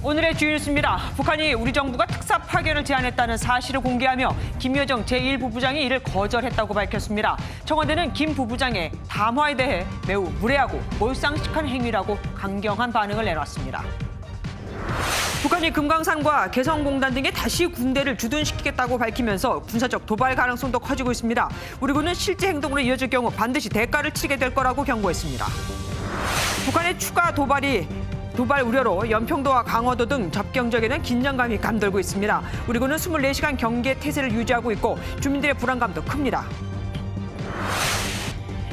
오늘의 주요 뉴스입니다. 북한이 우리 정부가 특사 파견을 제안했다는 사실을 공개하며 김여정 제1부부장이 이를 거절했다고 밝혔습니다. 청와대는 김 부부장의 담화에 대해 매우 무례하고 몰상식한 행위라고 강경한 반응을 내놨습니다. 북한이 금강산과 개성공단 등에 다시 군대를 주둔시키겠다고 밝히면서 군사적 도발 가능성도 커지고 있습니다. 우리 군은 실제 행동으로 이어질 경우 반드시 대가를 치르게 될 거라고 경고했습니다. 북한의 추가 도발 우려로 연평도와 강원도 등 접경 지역에는 긴장감이 감돌고 있습니다. 우리 군은 24시간 경계 태세를 유지하고 있고 주민들의 불안감도 큽니다.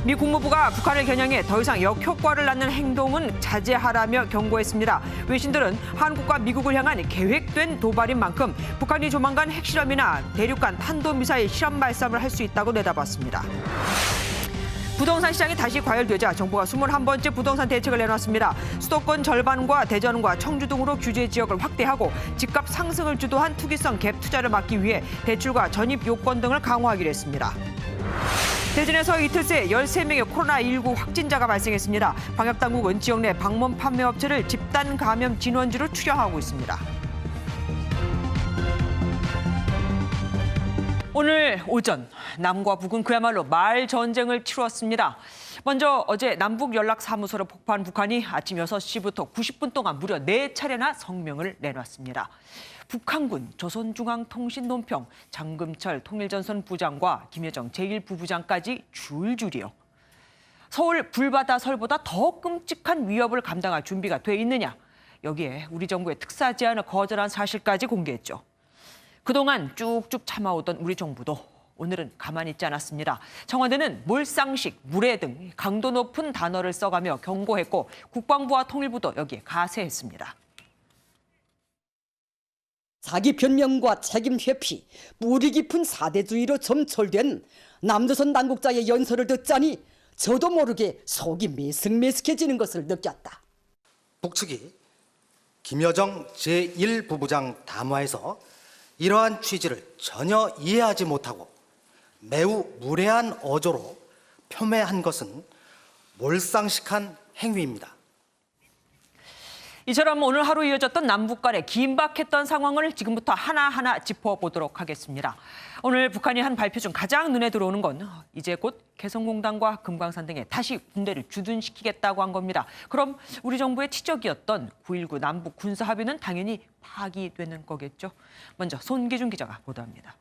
미 국무부가 북한을 겨냥해 더 이상 역효과를 낳는 행동은 자제하라며 경고했습니다. 외신들은 한국과 미국을 향한 계획된 도발인 만큼 북한이 조만간 핵실험이나 대륙간 탄도미사일 실험 발사를 할 수 있다고 내다봤습니다. 부동산 시장이 다시 과열되자 정부가 21번째 부동산 대책을 내놨습니다. 수도권 절반과 대전과 청주 등으로 규제 지역을 확대하고 집값 상승을 주도한 투기성 갭 투자를 막기 위해 대출과 전입 요건 등을 강화하기로 했습니다. 대전에서 이틀 새 13명의 코로나19 확진자가 발생했습니다. 방역당국은 지역 내 방문 판매 업체를 집단 감염 진원지로 추정하고 있습니다. 오늘 오전 남과 북은 그야말로 말 전쟁을 치루었습니다. 먼저 어제 남북연락사무소로 폭파한 북한이 아침 6시부터 90분 동안 무려 4차례나 성명을 내놨습니다. 북한군 조선중앙통신 논평, 장금철 통일전선 부장과 김여정 제1부부장까지 줄줄이요. 서울 불바다설보다 더 끔찍한 위협을 감당할 준비가 돼 있느냐. 여기에 우리 정부의 특사 제안을 거절한 사실까지 공개했죠. 그동안 쭉쭉 참아오던 우리 정부도 오늘은 가만히 있지 않았습니다. 청와대는 몰상식, 무례 등 강도 높은 단어를 써가며 경고했고 국방부와 통일부도 여기에 가세했습니다. 자기 변명과 책임 회피, 뿌리 깊은 사대주의로 점철된 남조선 당국자의 연설을 듣자니 저도 모르게 속이 메슥메슥해지는 것을 느꼈다. 북측이 김여정 제1부부장 담화에서 이러한 취지를 전혀 이해하지 못하고 매우 무례한 어조로 표매한 것은 몰상식한 행위입니다. 이처럼 오늘 하루 이어졌던 남북 간의 긴박했던 상황을 지금부터 하나하나 짚어보도록 하겠습니다. 오늘 북한이 한 발표 중 가장 눈에 들어오는 건 이제 곧 개성공단과 금강산 등에 다시 군대를 주둔시키겠다고 한 겁니다. 그럼 우리 정부의 치적이었던 9.19 남북 군사합의는 당연히 파기되는 거겠죠. 먼저 손기준 기자가 보도합니다.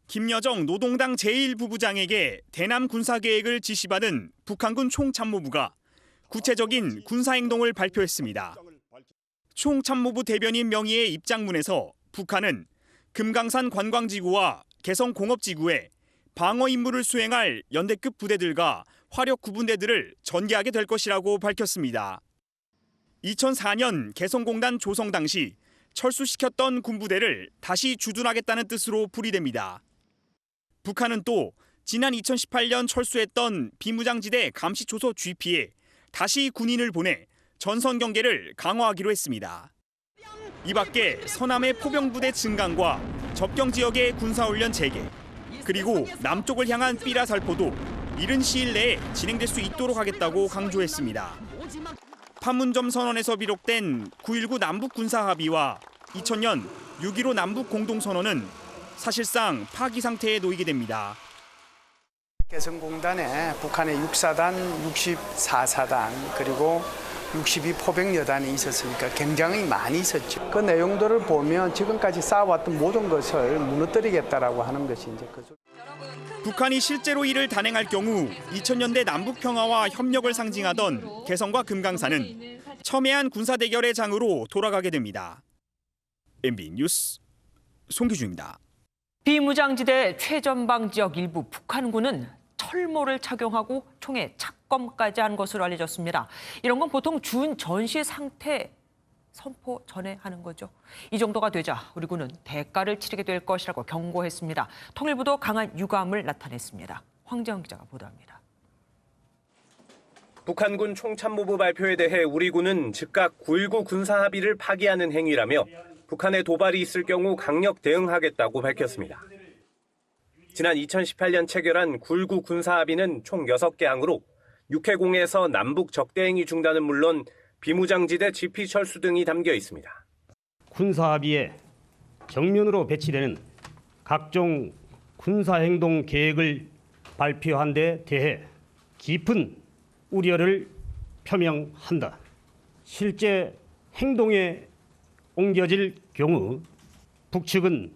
김여정 노동당 제1부부장에게 대남 군사계획을 지시받은 북한군 총참모부가 구체적인 군사행동을 발표했습니다. 총참모부 대변인 명의의 입장문에서 북한은 금강산 관광지구와 개성공업지구에 방어 임무를 수행할 연대급 부대들과 화력 구분대들을 전개하게 될 것이라고 밝혔습니다. 2004년 개성공단 조성 당시 철수시켰던 군부대를 다시 주둔하겠다는 뜻으로 풀이됩니다. 북한은 또 지난 2018년 철수했던 비무장지대 감시초소 GP에 다시 군인을 보내 전선 경계를 강화하기로 했습니다. 이 밖에 서남의 포병부대 증강과 접경 지역의 군사훈련 재개, 그리고 남쪽을 향한 삐라 살포도 이른 시일 내에 진행될 수 있도록 하겠다고 강조했습니다. 판문점 선언에서 비롯된 9.19 남북 군사합의와 2000년 6.15 남북 공동선언은 사실상 파기 상태에 놓이게 됩니다. 개성공단에 북한의 6사단, 64사단, 그리고 62 포병여단이 있었으니까 굉장히 많이 있었죠. 그 내용들을 보면 지금까지 쌓아왔던 모든 것을 무너뜨리겠다라고 하는 것이 이제 그. 북한이 실제로 이를 단행할 경우 2000년대 남북 평화와 협력을 상징하던 개성과 금강산은 첨예한 군사 대결의 장으로 돌아가게 됩니다. MB 뉴스 송기주입니다. 비무장지대 최전방 지역 일부 북한군은 철모를 착용하고 총에 착검까지 한 것으로 알려졌습니다. 이런 건 보통 준 전시 상태 선포 전에 하는 거죠. 이 정도가 되자 우리 군은 대가를 치르게 될 것이라고 경고했습니다. 통일부도 강한 유감을 나타냈습니다. 황재영 기자가 보도합니다. 북한군 총참모부 발표에 대해 우리 군은 즉각 9.19 군사합의를 파기하는 행위라며 북한의 도발이 있을 경우 강력 대응하겠다고 밝혔습니다. 지난 2018년 체결한 9.19 군사합의는 총 6개 항으로 육해공에서 남북 적대행위 중단은 물론 비무장지대 지피철수 등이 담겨 있습니다. 군사합의에 정면으로 배치되는 각종 군사행동 계획을 발표한 데 대해 깊은 우려를 표명한다. 실제 행동에 옮겨질 경우 북측은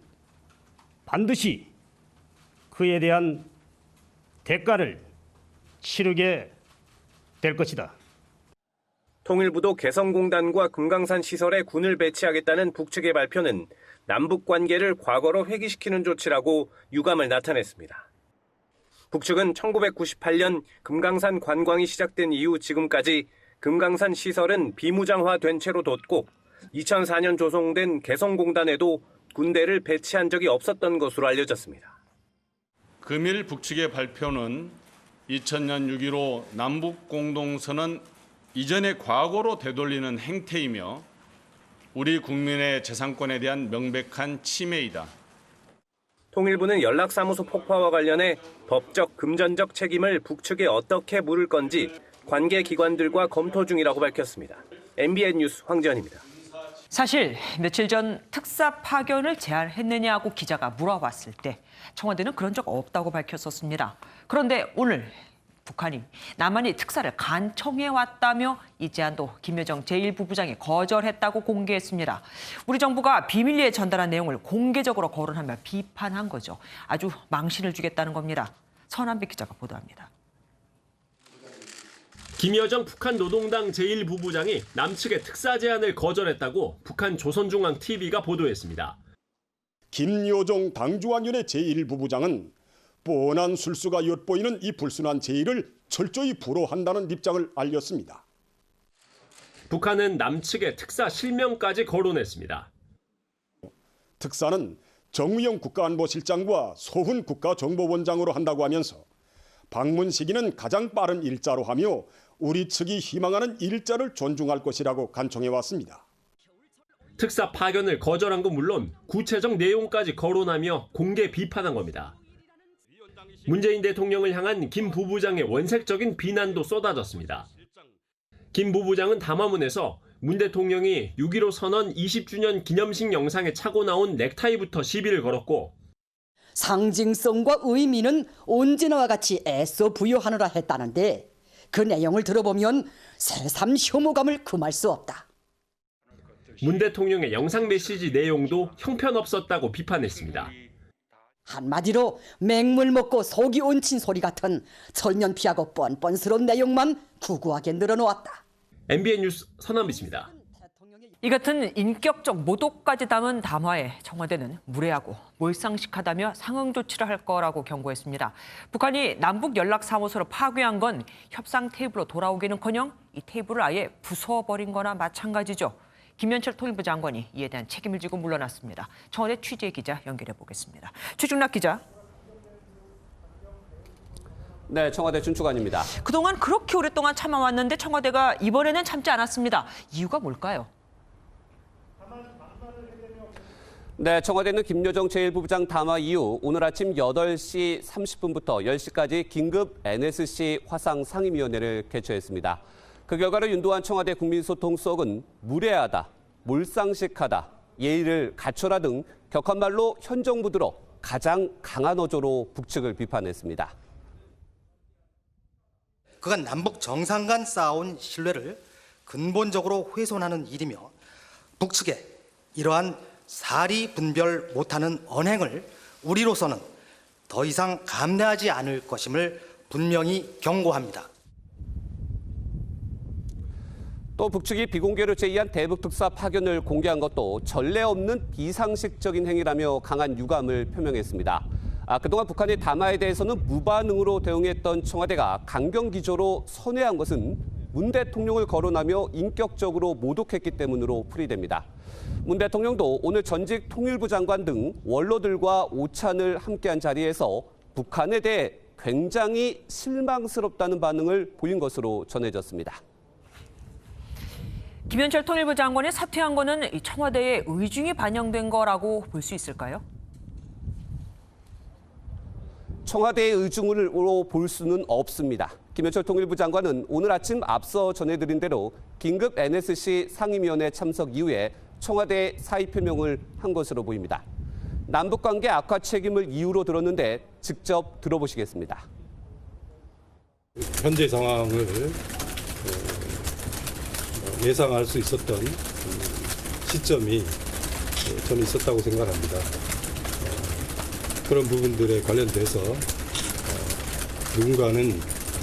반드시 그에 대한 대가를 치르게 될 것이다. 통일부도 개성공단과 금강산 시설에 군을 배치하겠다는 북측의 발표는 남북 관계를 과거로 회귀시키는 조치라고 유감을 나타냈습니다. 북측은 1998년 금강산 관광이 시작된 이후 지금까지 금강산 시설은 비무장화된 채로 뒀고 2004년 조성된 개성공단에도 군대를 배치한 적이 없었던 것으로 알려졌습니다. 금일 북측의 발표는 2000년 6.15 남북공동선언 이전의 과거로 되돌리는 행태이며 우리 국민의 재산권에 대한 명백한 침해이다. 통일부는 연락사무소 폭파와 관련해 법적, 금전적 책임을 북측에 어떻게 물을 건지 관계 기관들과 검토 중이라고 밝혔습니다. MBN 뉴스 황지연입니다. 사실 며칠 전 특사 파견을 제안했느냐고 기자가 물어봤을 때 청와대는 그런 적 없다고 밝혔었습니다. 그런데 오늘 북한이 남한이 특사를 간청해왔다며 이 제안도 김여정 제1부부장이 거절했다고 공개했습니다. 우리 정부가 비밀리에 전달한 내용을 공개적으로 거론하며 비판한 거죠. 아주 망신을 주겠다는 겁니다. 서남배 기자가 보도합니다. 김여정 북한 노동당 제1부부장이 남측의 특사 제안을 거절했다고 북한 조선중앙TV가 보도했습니다. 김여정 당주환연의 제1부부장은 뻔한 술수가 엿보이는 이 불순한 제의를 철저히 불허한다는 입장을 알렸습니다. 북한은 남측의 특사 실명까지 거론했습니다. 특사는 정우영 국가안보실장과 소훈 국가정보원장으로 한다고 하면서 방문 시기는 가장 빠른 일자로 하며 우리 측이 희망하는 일자를 존중할 것이라고 간청해왔습니다. 특사 파견을 거절한 건 물론 구체적 내용까지 거론하며 공개 비판한 겁니다. 문재인 대통령을 향한 김 부부장의 원색적인 비난도 쏟아졌습니다. 김 부부장은 담화문에서 문 대통령이 6.15 선언 20주년 기념식 영상에 차고 나온 넥타이부터 시비를 걸었고 상징성과 의미는 언제나와 같이 애써 부여하느라 했다는데 그 내용을 들어보면 새삼 혐오감을 금할 수 없다. 문 대통령의 영상 메시지 내용도 형편없었다고 비판했습니다. 한마디로 맹물 먹고 속이 얹힌 소리 같은 철면피하고 뻔뻔스러운 내용만 구구하게 늘어놓았다. MBN 뉴스 서남비입니다. 이 같은 인격적 모독까지 담은 담화에 청와대는 무례하고 몰상식하다며 상응 조치를 할 거라고 경고했습니다. 북한이 남북 연락사무소를 파괴한 건 협상 테이블로 돌아오기는커녕 이 테이블을 아예 부숴버린 거나 마찬가지죠. 김현철 통일부 장관이 이에 대한 책임을 지고 물러났습니다. 청와대 취재 기자 연결해 보겠습니다. 최중락 기자. 네, 청와대 준축관입니다. 그동안 그렇게 오랫동안 참아왔는데 청와대가 이번에는 참지 않았습니다. 이유가 뭘까요? 네, 청와대는 김여정 제1부부장 담화 이후 오늘 아침 8시 30분부터 10시까지 긴급 NSC 화상 상임위원회를 개최했습니다. 그 결과로 윤도한 청와대 국민소통수석은 무례하다, 몰상식하다, 예의를 갖춰라 등 격한 말로 현 정부 들어 가장 강한 어조로 북측을 비판했습니다. 그간 남북 정상 간 쌓아온 신뢰를 근본적으로 훼손하는 일이며 북측에 이러한 사리 분별 못하는 언행을 우리로서는 더 이상 감내하지 않을 것임을 분명히 경고합니다. 또 북측이 비공개로 제의한 대북 특사 파견을 공개한 것도 전례 없는 비상식적인 행위라며 강한 유감을 표명했습니다. 그동안 북한의 담화에 대해서는 무반응으로 대응했던 청와대가 강경 기조로 선회한 것은 문 대통령을 거론하며 인격적으로 모독했기 때문으로 풀이됩니다. 문 대통령도 오늘 전직 통일부 장관 등 원로들과 오찬을 함께한 자리에서 북한에 대해 굉장히 실망스럽다는 반응을 보인 것으로 전해졌습니다. 김현철 통일부 장관이 사퇴한 거는 청와대의 의중이 반영된 거라고 볼 수 있을까요? 청와대의 의중으로 볼 수는 없습니다. 김현철 통일부 장관은 오늘 아침 앞서 전해드린 대로 긴급 NSC 상임위원회 참석 이후에 청와대에 사의 표명을 한 것으로 보입니다. 남북관계 악화 책임을 이유로 들었는데 직접 들어보시겠습니다. 현재 상황을 예상할 수 있었던 시점이 저는 있었다고 생각합니다. 그런 부분들에 관련돼서 누군가는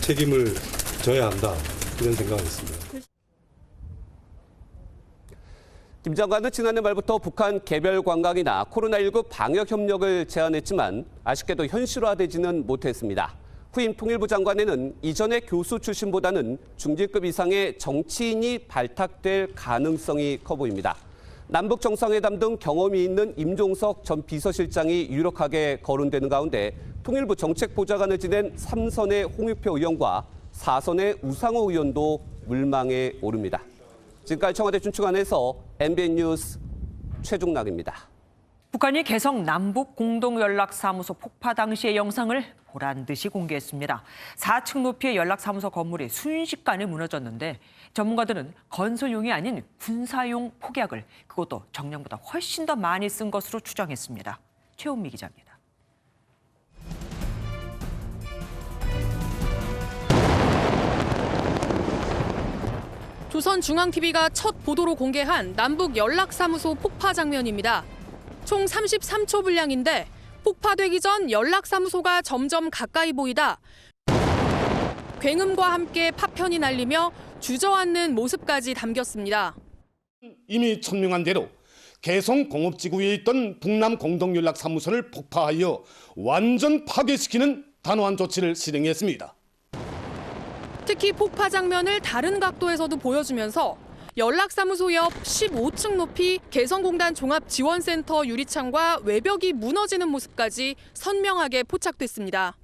책임을 져야 한다, 이런 생각을 했습니다. 김 장관은 지난해 말부터 북한 개별 관광이나 코로나19 방역 협력을 제안했지만 아쉽게도 현실화되지는 못했습니다. 후임 통일부 장관에는 이전의 교수 출신보다는 중직급 이상의 정치인이 발탁될 가능성이 커 보입니다. 남북 정상회담 등 경험이 있는 임종석 전 비서실장이 유력하게 거론되는 가운데 통일부 정책보좌관을 지낸 3선의 홍익표 의원과 4선의 우상호 의원도 물망에 오릅니다. 지금까지 청와대 춘추관에서 MBN 뉴스 최중락입니다. 북한이 개성 남북 공동연락사무소 폭파 당시의 영상을 보란 듯이 공개했습니다. 4층 높이의 연락사무소 건물이 순식간에 무너졌는데 전문가들은 건설용이 아닌 군사용 폭약을 그것도 정량보다 훨씬 더 많이 쓴 것으로 추정했습니다. 최은미 기자입니다. 조선중앙TV가 첫 보도로 공개한 남북 연락사무소 폭파 장면입니다. 총 33초 분량인데 폭파되기 전 연락사무소가 점점 가까이 보이다 굉음과 함께 파편이 날리며 주저앉는 모습까지 담겼습니다. 이미 천명한 대로 개성 공업지구에 있던 북남 공동연락사무소를 폭파하여 완전 파괴시키는 단호한 조치를 실행했습니다. 특히 폭파 장면을 다른 각도에서도 보여주면서 연락사무소 옆 15층 높이 개성공단 종합지원센터 유리창과 외벽이 무너지는 모습까지 선명하게 포착됐습니다.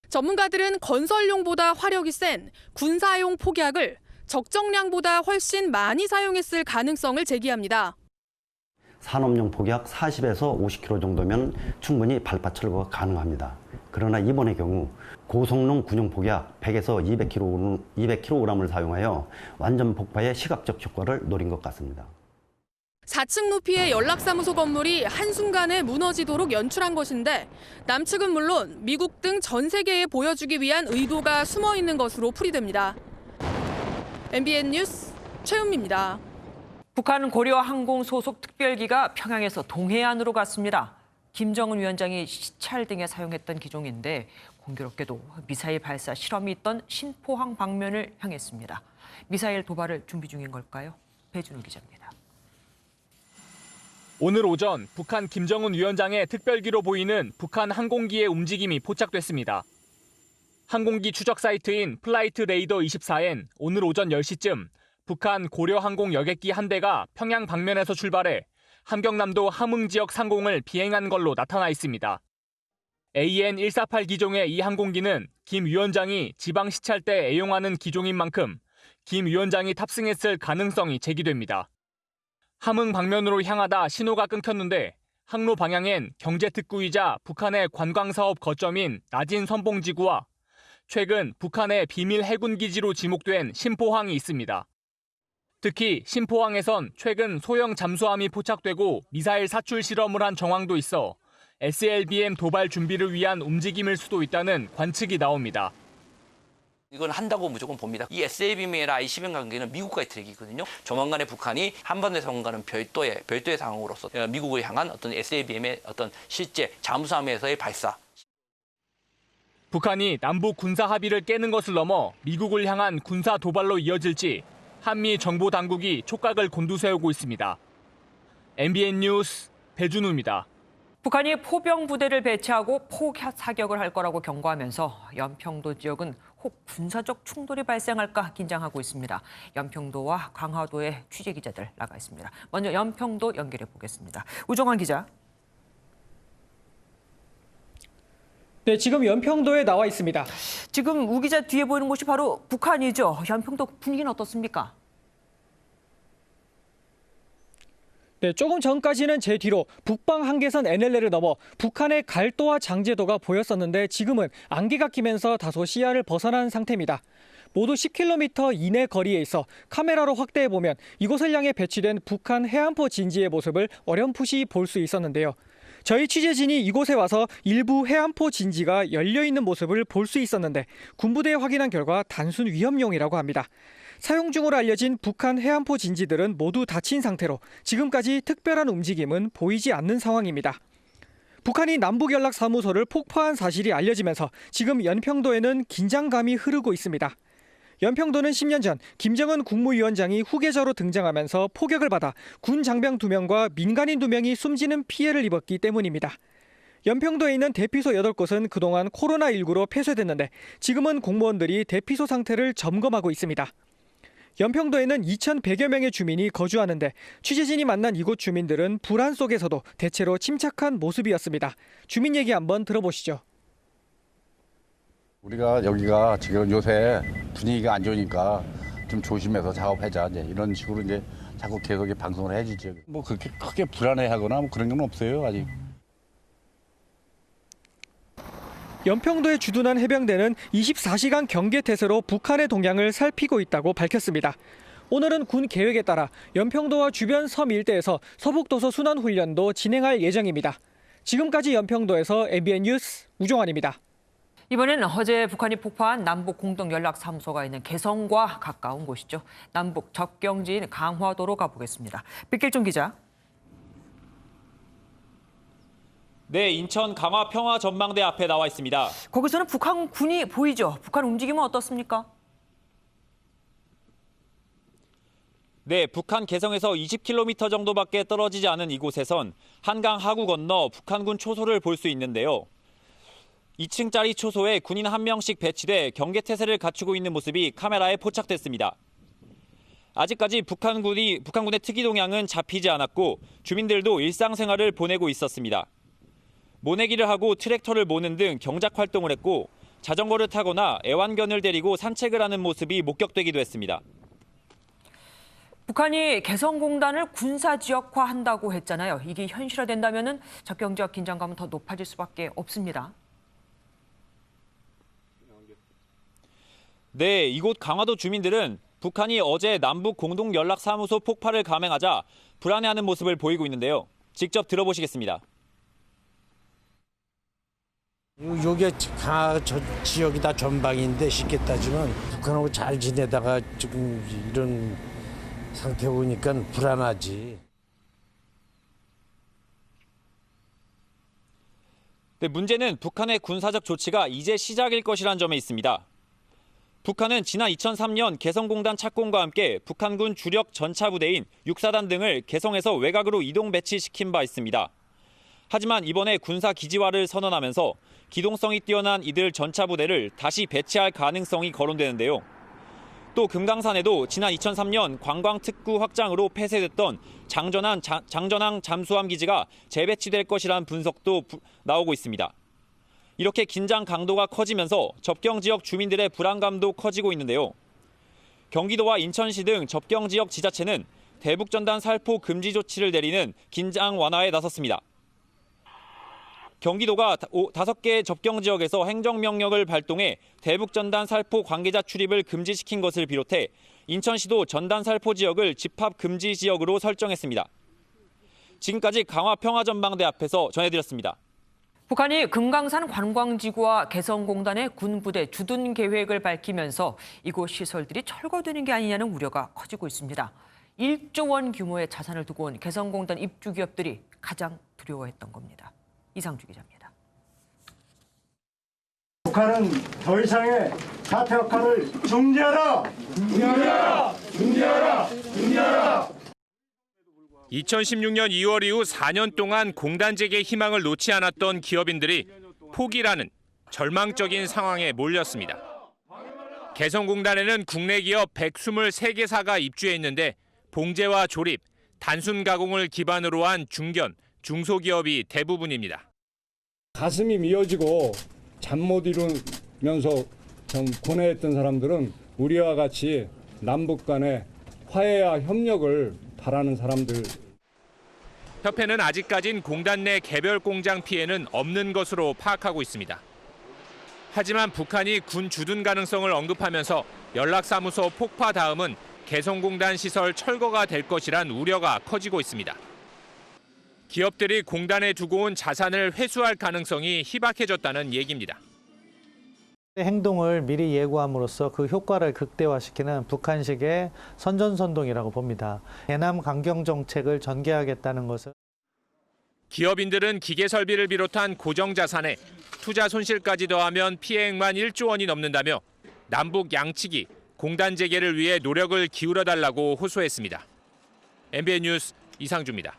전문가들은 건설용보다 화력이 센 군사용 폭약을 적정량보다 훨씬 많이 사용했을 가능성을 제기합니다. 산업용 폭약 40에서 50kg 정도면 충분히 발파 철거가 가능합니다. 그러나 이번의 경우 고성능 군용 폭약 100에서 200kg을 사용하여 완전 폭파의 시각적 효과를 노린 것 같습니다. 4층 높이의 연락사무소 건물이 한순간에 무너지도록 연출한 것인데 남측은 물론 미국 등 전 세계에 보여주기 위한 의도가 숨어 있는 것으로 풀이됩니다. MBN 뉴스 최은미입니다. 북한 고려항공 소속 특별기가 평양에서 동해안으로 갔습니다. 김정은 위원장이 시찰 등에 사용했던 기종인데 공교롭게도 미사일 발사 실험이 있던 신포항 방면을 향했습니다. 미사일 도발을 준비 중인 걸까요? 배준우 기자입니다. 오늘 오전 북한 김정은 위원장의 특별기로 보이는 북한 항공기의 움직임이 포착됐습니다. 항공기 추적 사이트인 플라이트 레이더 24엔 오늘 오전 10시쯤 북한 고려항공 여객기 한 대가 평양 방면에서 출발해 함경남도 함흥 지역 상공을 비행한 걸로 나타나 있습니다. AN148 기종의 이 항공기는 김 위원장이 지방 시찰 때 애용하는 기종인 만큼 김 위원장이 탑승했을 가능성이 제기됩니다. 함흥 방면으로 향하다 신호가 끊겼는데 항로 방향엔 경제특구이자 북한의 관광사업 거점인 나진 선봉지구와 최근 북한의 비밀 해군기지로 지목된 신포항이 있습니다. 특히 신포항에선 최근 소형 잠수함이 포착되고 미사일 사출 실험을 한 정황도 있어 SLBM 도발 준비를 위한 움직임일 수도 있다는 관측이 나옵니다. 이건 한다고 무조건 봅니다. 이 SLBM이나 ICBM 관계는 미국과의 트랙이거든요. 조만간에 북한이 한반도에 상응하는 별도의 상황으로서 미국을 향한 어떤 SLBM의 어떤 실제 잠수함에서의 발사. 북한이 남북 군사 합의를 깨는 것을 넘어 미국을 향한 군사 도발로 이어질지 한미 정보 당국이 촉각을 곤두세우고 있습니다. MBN 뉴스 배준우입니다. 북한이 포병 부대를 배치하고 포사격을 할 거라고 경고하면서 연평도 지역은 혹 군사적 충돌이 발생할까 긴장하고 있습니다. 연평도와 강화도에 취재 기자들 나가 있습니다. 먼저 연평도 연결해 보겠습니다. 우정환 기자. 네, 지금 연평도에 나와 있습니다. 지금 우 기자 뒤에 보이는 곳이 바로 북한이죠. 연평도 분위기는 어떻습니까? 네, 조금 전까지는 제 뒤로 북방 한계선 NLL을 넘어 북한의 갈도와 장제도가 보였었는데 지금은 안개가 끼면서 다소 시야를 벗어난 상태입니다. 모두 10km 이내 거리에 있어 카메라로 확대해보면 이곳을 향해 배치된 북한 해안포 진지의 모습을 어렴풋이 볼 수 있었는데요. 저희 취재진이 이곳에 와서 일부 해안포 진지가 열려있는 모습을 볼 수 있었는데 군부대에 확인한 결과 단순 위험용이라고 합니다. 사용 중으로 알려진 북한 해안포 진지들은 모두 닫힌 상태로 지금까지 특별한 움직임은 보이지 않는 상황입니다. 북한이 남북연락사무소를 폭파한 사실이 알려지면서 지금 연평도에는 긴장감이 흐르고 있습니다. 연평도는 10년 전 김정은 국무위원장이 후계자로 등장하면서 포격을 받아 군 장병 2명과 민간인 2명이 숨지는 피해를 입었기 때문입니다. 연평도에 있는 대피소 8곳은 그동안 코로나19로 폐쇄됐는데 지금은 공무원들이 대피소 상태를 점검하고 있습니다. 연평도에는 2,100여 명의 주민이 거주하는데 취재진이 만난 이곳 주민들은 불안 속에서도 대체로 침착한 모습이었습니다. 주민 얘기 한번 들어보시죠. 우리가 여기가 지금 요새 분위기가 안 좋으니까 좀 조심해서 작업하자 이제 이런 식으로 이제 자꾸 계속 방송을 해주죠. 뭐 그렇게 크게 불안해하거나 뭐 그런 건 없어요 아직. 연평도에 주둔한 해병대는 24시간 경계태세로 북한의 동향을 살피고 있다고 밝혔습니다. 오늘은 군 계획에 따라 연평도와 주변 섬 일대에서 서북도서 순환훈련도 진행할 예정입니다. 지금까지 연평도에서 MBN 뉴스 우종환입니다. 이번에는 어제 북한이 폭파한 남북 공동연락사무소가 있는 개성과 가까운 곳이죠. 남북 접경지인 강화도로 가보겠습니다. 백길종 기자. 네, 인천 강화 평화 전망대 앞에 나와 있습니다. 거기서는 북한군이 보이죠. 북한 움직임은 어떻습니까? 네, 북한 개성에서 20km 정도밖에 떨어지지 않은 이곳에선 한강 하구 건너 북한군 초소를 볼 수 있는데요. 2층짜리 초소에 군인 1명씩 배치돼 경계태세를 갖추고 있는 모습이 카메라에 포착됐습니다. 아직까지 북한군의 특이 동향은 잡히지 않았고 주민들도 일상생활을 보내고 있었습니다. 모내기를 하고 트랙터를 모는 등 경작 활동을 했고 자전거를 타거나 애완견을 데리고 산책을 하는 모습이 목격되기도 했습니다. 북한이 개성공단을 군사지역화한다고 했잖아요. 이게 현실화된다면 접경지역 긴장감은 더 높아질 수밖에 없습니다. 네, 이곳 강화도 주민들은 북한이 어제 남북 공동연락사무소 폭파를 감행하자 불안해하는 모습을 보이고 있는데요. 직접 들어보시겠습니다. 요게 저 지역이 다 전방인데 쉽게 따지면 북한하고 잘 지내다가 지금 이런 상태 보니까 불안하지. 네, 문제는 북한의 군사적 조치가 이제 시작일 것이란 점에 있습니다. 북한은 지난 2003년 개성공단 착공과 함께 북한군 주력 전차부대인 6사단 등을 개성에서 외곽으로 이동 배치시킨 바 있습니다. 하지만 이번에 군사기지화를 선언하면서 기동성이 뛰어난 이들 전차부대를 다시 배치할 가능성이 거론되는데요. 또 금강산에도 지난 2003년 관광특구 확장으로 폐쇄됐던 장전항 잠수함 기지가 재배치될 것이라는 분석도 나오고 있습니다. 이렇게 긴장 강도가 커지면서 접경 지역 주민들의 불안감도 커지고 있는데요. 경기도와 인천시 등 접경 지역 지자체는 대북전단 살포 금지 조치를 내리는 긴장 완화에 나섰습니다. 경기도가 5개 접경 지역에서 행정명령을 발동해 대북전단 살포 관계자 출입을 금지시킨 것을 비롯해 인천시도 전단 살포 지역을 집합 금지 지역으로 설정했습니다. 지금까지 강화 평화전망대 앞에서 전해드렸습니다. 북한이 금강산 관광지구와 개성공단의 군부대 주둔 계획을 밝히면서 이곳 시설들이 철거되는 게 아니냐는 우려가 커지고 있습니다. 1조 원 규모의 자산을 두고 온 개성공단 입주 기업들이 가장 두려워했던 겁니다. 이상주 기자입니다. 북한은 더 이상의 사태 역할을 중지하라! 중지하라! 중지하라! 중지하라! 2016년 2월 이후 4년 동안 공단 재개 희망을 놓지 않았던 기업인들이 포기라는 절망적인 상황에 몰렸습니다. 개성공단에는 국내 기업 123개사가 입주해 있는데 봉제와 조립, 단순 가공을 기반으로 한 중견, 중소기업이 대부분입니다. 가슴이 미어지고 잠 못 이루면서 좀 고뇌했던 사람들은 우리와 같이 남북 간의 화해와 협력을 바라는 사람들. 협회는 아직까진 공단 내 개별 공장 피해는 없는 것으로 파악하고 있습니다. 하지만 북한이 군 주둔 가능성을 언급하면서 연락사무소 폭파 다음은 개성공단 시설 철거가 될 것이란 우려가 커지고 있습니다. 기업들이 공단에 두고 온 자산을 회수할 가능성이 희박해졌다는 얘기입니다. 행동을 미리 예고함으로써 그 효과를 극대화시키는 북한식의 선전선동이라고 봅니다. 대남 강경 정책을 전개하겠다는 것은 기업인들은 기계 설비를 비롯한 고정 자산에 투자 손실까지 더하면 피해액만 1조 원이 넘는다며 남북 양측이 공단 재개를 위해 노력을 기울여달라고 호소했습니다. MBN 뉴스 이상주입니다.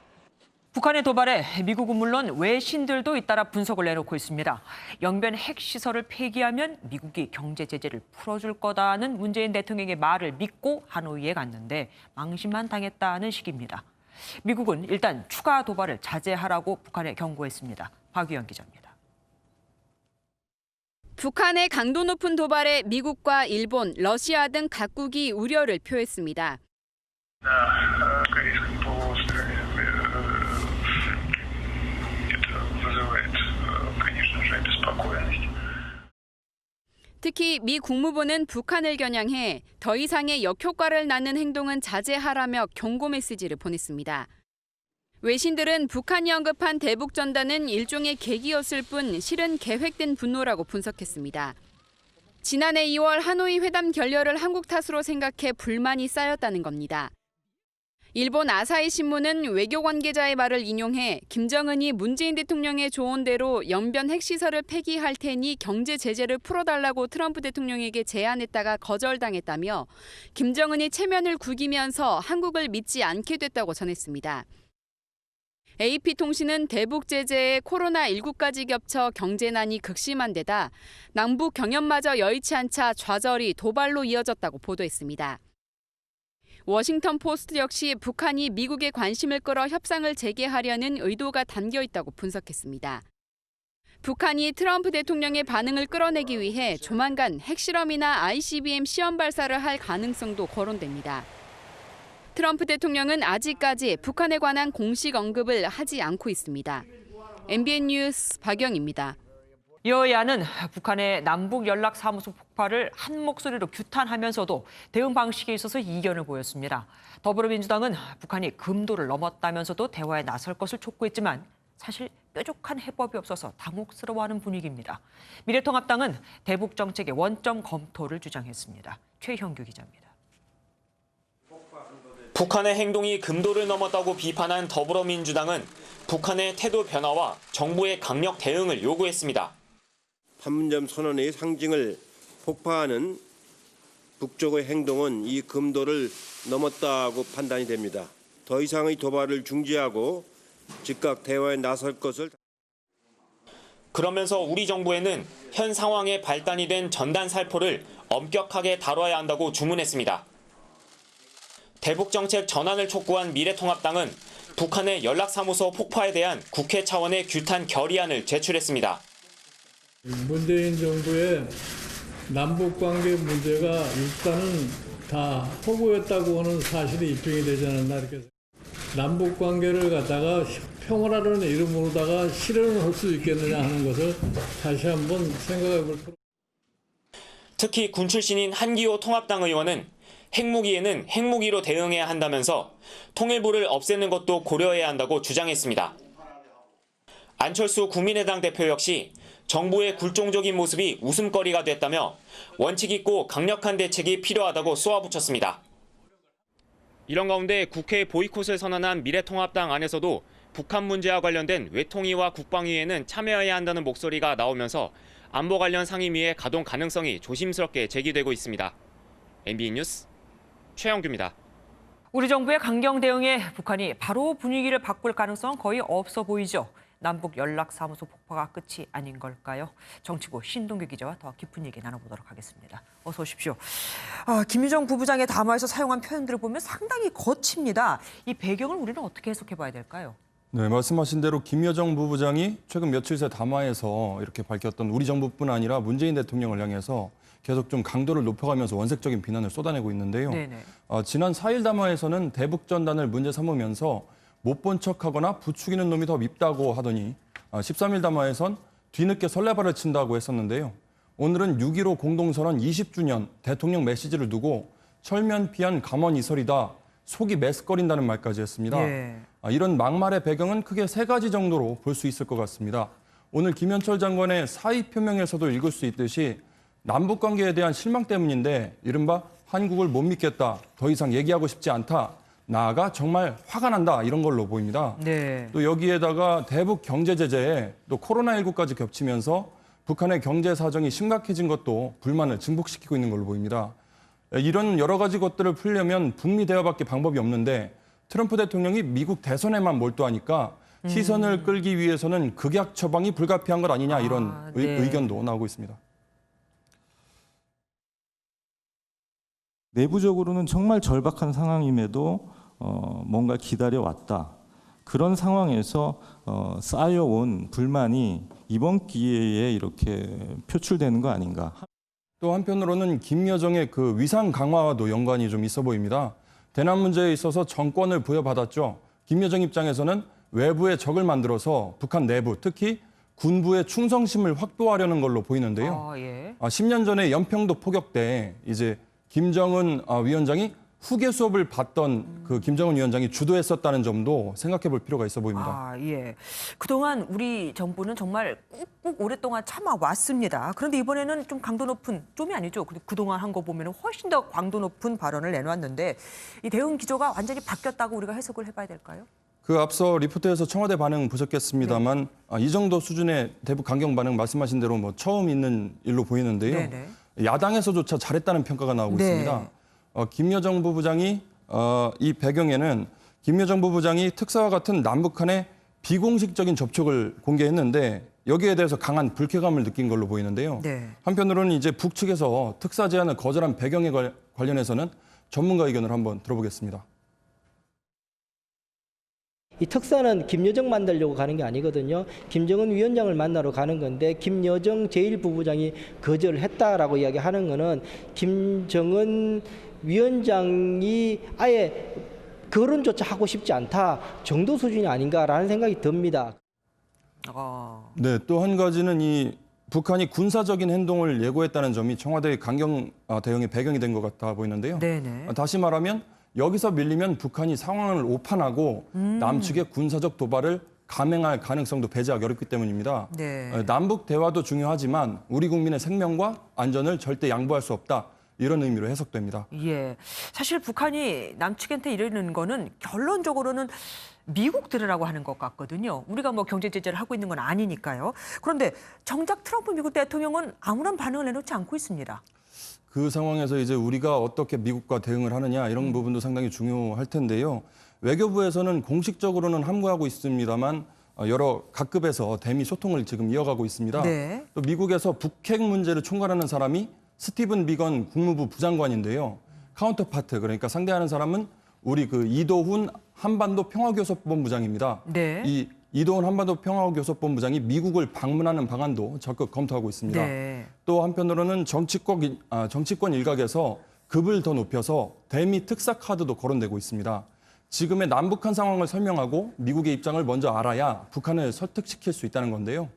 북한의 도발에 미국은 물론 외신들도 잇따라 분석을 내놓고 있습니다. 영변 핵시설을 폐기하면 미국이 경제 제재를 풀어줄 거다는 문재인 대통령의 말을 믿고 하노이에 갔는데 망신만 당했다는 식입니다. 미국은 일단 추가 도발을 자제하라고 북한에 경고했습니다. 박유영 기자입니다. 북한의 강도 높은 도발에 미국과 일본, 러시아 등 각국이 우려를 표했습니다. 특히 미 국무부는 북한을 겨냥해 더 이상의 역효과를 낳는 행동은 자제하라며 경고 메시지를 보냈습니다. 외신들은 북한이 언급한 대북 전단은 일종의 계기였을 뿐 실은 계획된 분노라고 분석했습니다. 지난해 2월 하노이 회담 결렬을 한국 탓으로 생각해 불만이 쌓였다는 겁니다. 일본 아사히 신문은 외교 관계자의 말을 인용해 김정은이 문재인 대통령의 조언대로 영변 핵시설을 폐기할 테니 경제 제재를 풀어달라고 트럼프 대통령에게 제안했다가 거절당했다며 김정은이 체면을 구기면서 한국을 믿지 않게 됐다고 전했습니다. AP통신은 대북 제재에 코로나19까지 겹쳐 경제난이 극심한 데다 남북 경협마저 여의치 않자 좌절이 도발로 이어졌다고 보도했습니다. 워싱턴 포스트 역시 북한이 미국의 관심을 끌어 협상을 재개하려는 의도가 담겨 있다고 분석했습니다. 북한이 트럼프 대통령의 반응을 끌어내기 위해 조만간 핵실험이나 ICBM 시험 발사를 할 가능성도 거론됩니다. 트럼프 대통령은 아직까지 북한에 관한 공식 언급을 하지 않고 있습니다. MBN 뉴스 박영입니다. 여야는 북한의 남북 연락사무소 폭파를 한 목소리로 규탄하면서도 대응 방식에 있어서 이견을 보였습니다. 더불어민주당은 북한이 금도를 넘었다면서도 대화에 나설 것을 촉구했지만 사실 뾰족한 해법이 없어서 당혹스러워하는 분위기입니다. 미래통합당은 대북 정책의 원점 검토를 주장했습니다. 최형규 기자입니다. 북한의 행동이 금도를 넘었다고 비판한 더불어민주당은 북한의 태도 변화와 정부의 강력 대응을 요구했습니다. 판문점 선언의 상징을 폭파하는 북쪽의 행동은 이 금도를 넘었다고 판단이 됩니다. 더 이상의 도발을 중지하고 즉각 대화에 나설 것을. 그러면서 우리 정부에는 현 상황에 발단이 된 전단 살포를 엄격하게 다뤄야 한다고 주문했습니다. 대북 정책 전환을 촉구한 미래통합당은 북한의 연락사무소 폭파에 대한 국회 차원의 규탄 결의안을 제출했습니다. 문재인 정부의 남북관계 문제가 일단은 다 허구였다고 하는 사실이 입증이 되지 않았나 이렇게. 남북관계를 갖다가 평화라는 이름으로다가 실현을 할 수 있겠느냐 하는 것을 다시 한번 생각해 볼 필요가. 특히 군 출신인 한기호 통합당 의원은 핵무기에는 핵무기로 대응해야 한다면서 통일부를 없애는 것도 고려해야 한다고 주장했습니다. 안철수 국민의당 대표 역시 정부의 굴종적인 모습이 웃음거리가 됐다며 원칙 있고 강력한 대책이 필요하다고 쏘아붙였습니다. 이런 가운데 국회 보이콧을 선언한 미래통합당 안에서도 북한 문제와 관련된 외통위와 국방위에는 참여해야 한다는 목소리가 나오면서 안보 관련 상임위의 가동 가능성이 조심스럽게 제기되고 있습니다. MBN 뉴스 최영규입니다. 우리 정부의 강경 대응에 북한이 바로 분위기를 바꿀 가능성은 거의 없어 보이죠. 남북 연락사무소 폭파가 끝이 아닌 걸까요? 정치부 신동규 기자와 더 깊은 얘기 나눠보도록 하겠습니다. 어서 오십시오. 김유정 부부장의 담화에서 사용한 표현들을 보면 상당히 거칩니다. 이 배경을 우리는 어떻게 해석해 봐야 될까요? 네, 말씀하신 대로 김여정 부부장이 최근 며칠 새 담화에서 이렇게 밝혔던 우리 정부뿐 아니라 문재인 대통령을 향해서 계속 좀 강도를 높여가면서 원색적인 비난을 쏟아내고 있는데요. 지난 4일 담화에서는 대북 전단을 문제 삼으면서 못 본 척하거나 부추기는 놈이 더 밉다고 하더니 13일 담화에선 뒤늦게 설레발을 친다고 했었는데요. 오늘은 6.15 공동선언 20주년 대통령 메시지를 두고 철면피한 감언이설이다, 속이 메스꺼린다는 말까지 했습니다. 예. 이런 막말의 배경은 크게 세 가지 정도로 볼 수 있을 것 같습니다. 오늘 김현철 장관의 사의 표명에서도 읽을 수 있듯이 남북관계에 대한 실망 때문인데 이른바 한국을 못 믿겠다, 더 이상 얘기하고 싶지 않다, 나아가 정말 화가 난다 이런 걸로 보입니다. 네. 또 여기에다가 대북 경제 제재에 또 코로나19까지 겹치면서 북한의 경제 사정이 심각해진 것도 불만을 증폭시키고 있는 걸로 보입니다. 이런 여러 가지 것들을 풀려면 북미 대화밖에 방법이 없는데 트럼프 대통령이 미국 대선에만 몰두하니까 시선을 끌기 위해서는 극약 처방이 불가피한 것 아니냐 이런 네. 의견도 나오고 있습니다. 내부적으로는 정말 절박한 상황임에도 뭔가 기다려왔다. 그런 상황에서 쌓여온 불만이 이번 기회에 이렇게 표출되는 거 아닌가. 또 한편으로는 김여정의 그 위상 강화와도 연관이 좀 있어 보입니다. 대남 문제에 있어서 정권을 부여받았죠. 김여정 입장에서는 외부의 적을 만들어서 북한 내부, 특히 군부의 충성심을 확보하려는 걸로 보이는데요. 10년 전에 연평도 포격 때 이제 김정은 위원장이 후계 수업을 받던 그 김정은 위원장이 주도했었다는 점도 생각해 볼 필요가 있어 보입니다. 예. 그동안 우리 정부는 정말 꾹꾹 오랫동안 참아왔습니다. 그런데 이번에는 좀 강도 높은, 좀이 아니죠. 그동안 한 거 보면 훨씬 더 강도 높은 발언을 내놓았는데 이 대응 기조가 완전히 바뀌었다고 우리가 해석을 해봐야 될까요? 그 앞서 리포트에서 청와대 반응 보셨겠습니다만 이 정도 수준의 대북 강경 반응 말씀하신 대로 뭐 처음 있는 일로 보이는데요. 네네. 야당에서조차 잘했다는 평가가 나오고 있습니다. 김여정 부부장이 이 배경에는 김여정 부부장이 특사와 같은 남북한의 비공식적인 접촉을 공개했는데 여기에 대해서 강한 불쾌감을 느낀 걸로 보이는데요. 한편으로는 이제 북측에서 특사 제안을 거절한 배경에 관련해서는 전문가 의견을 한번 들어보겠습니다. 이 특사는 김여정 만나려고 가는 게 아니거든요. 김정은 위원장을 만나러 가는 건데 김여정 제1부부장이 거절을 했다라고 이야기하는 거는 김정은 위원장이 아예 거론조차 하고 싶지 않다 정도 수준이 아닌가라는 생각이 듭니다. 네, 또 한 가지는 이 북한이 군사적인 행동을 예고했다는 점이 청와대의 강경 대응의 배경이 된 것 같아 보이는데요. 다시 말하면 여기서 밀리면 북한이 상황을 오판하고 남측의 군사적 도발을 감행할 가능성도 배제하기 어렵기 때문입니다. 남북 대화도 중요하지만 우리 국민의 생명과 안전을 절대 양보할 수 없다. 이런 의미로 해석됩니다. 예, 사실 북한이 남측한테 이러는 거는 결론적으로는 미국 들으라고 하는 것 같거든요. 우리가 뭐 경제 제재를 하고 있는 건 아니니까요. 그런데 정작 트럼프 미국 대통령은 아무런 반응을 내놓지 않고 있습니다. 그 상황에서 이제 우리가 어떻게 미국과 대응을 하느냐 이런 부분도 상당히 중요할 텐데요. 외교부에서는 공식적으로는 함구하고 있습니다만 여러 각급에서 대미 소통을 지금 이어가고 있습니다. 또 미국에서 북핵 문제를 총괄하는 사람이 스티븐 비건 국무부 부장관인데요. 카운터파트, 그러니까 상대하는 사람은 우리 그 이도훈 한반도 평화교섭본부장입니다. 이 이도훈 한반도 평화교섭본부장이 미국을 방문하는 방안도 적극 검토하고 있습니다. 또 한편으로는 정치권 일각에서 급을 더 높여서 대미 특사 카드도 거론되고 있습니다. 지금의 남북한 상황을 설명하고 미국의 입장을 먼저 알아야 북한을 설득시킬 수 있다는 건데요.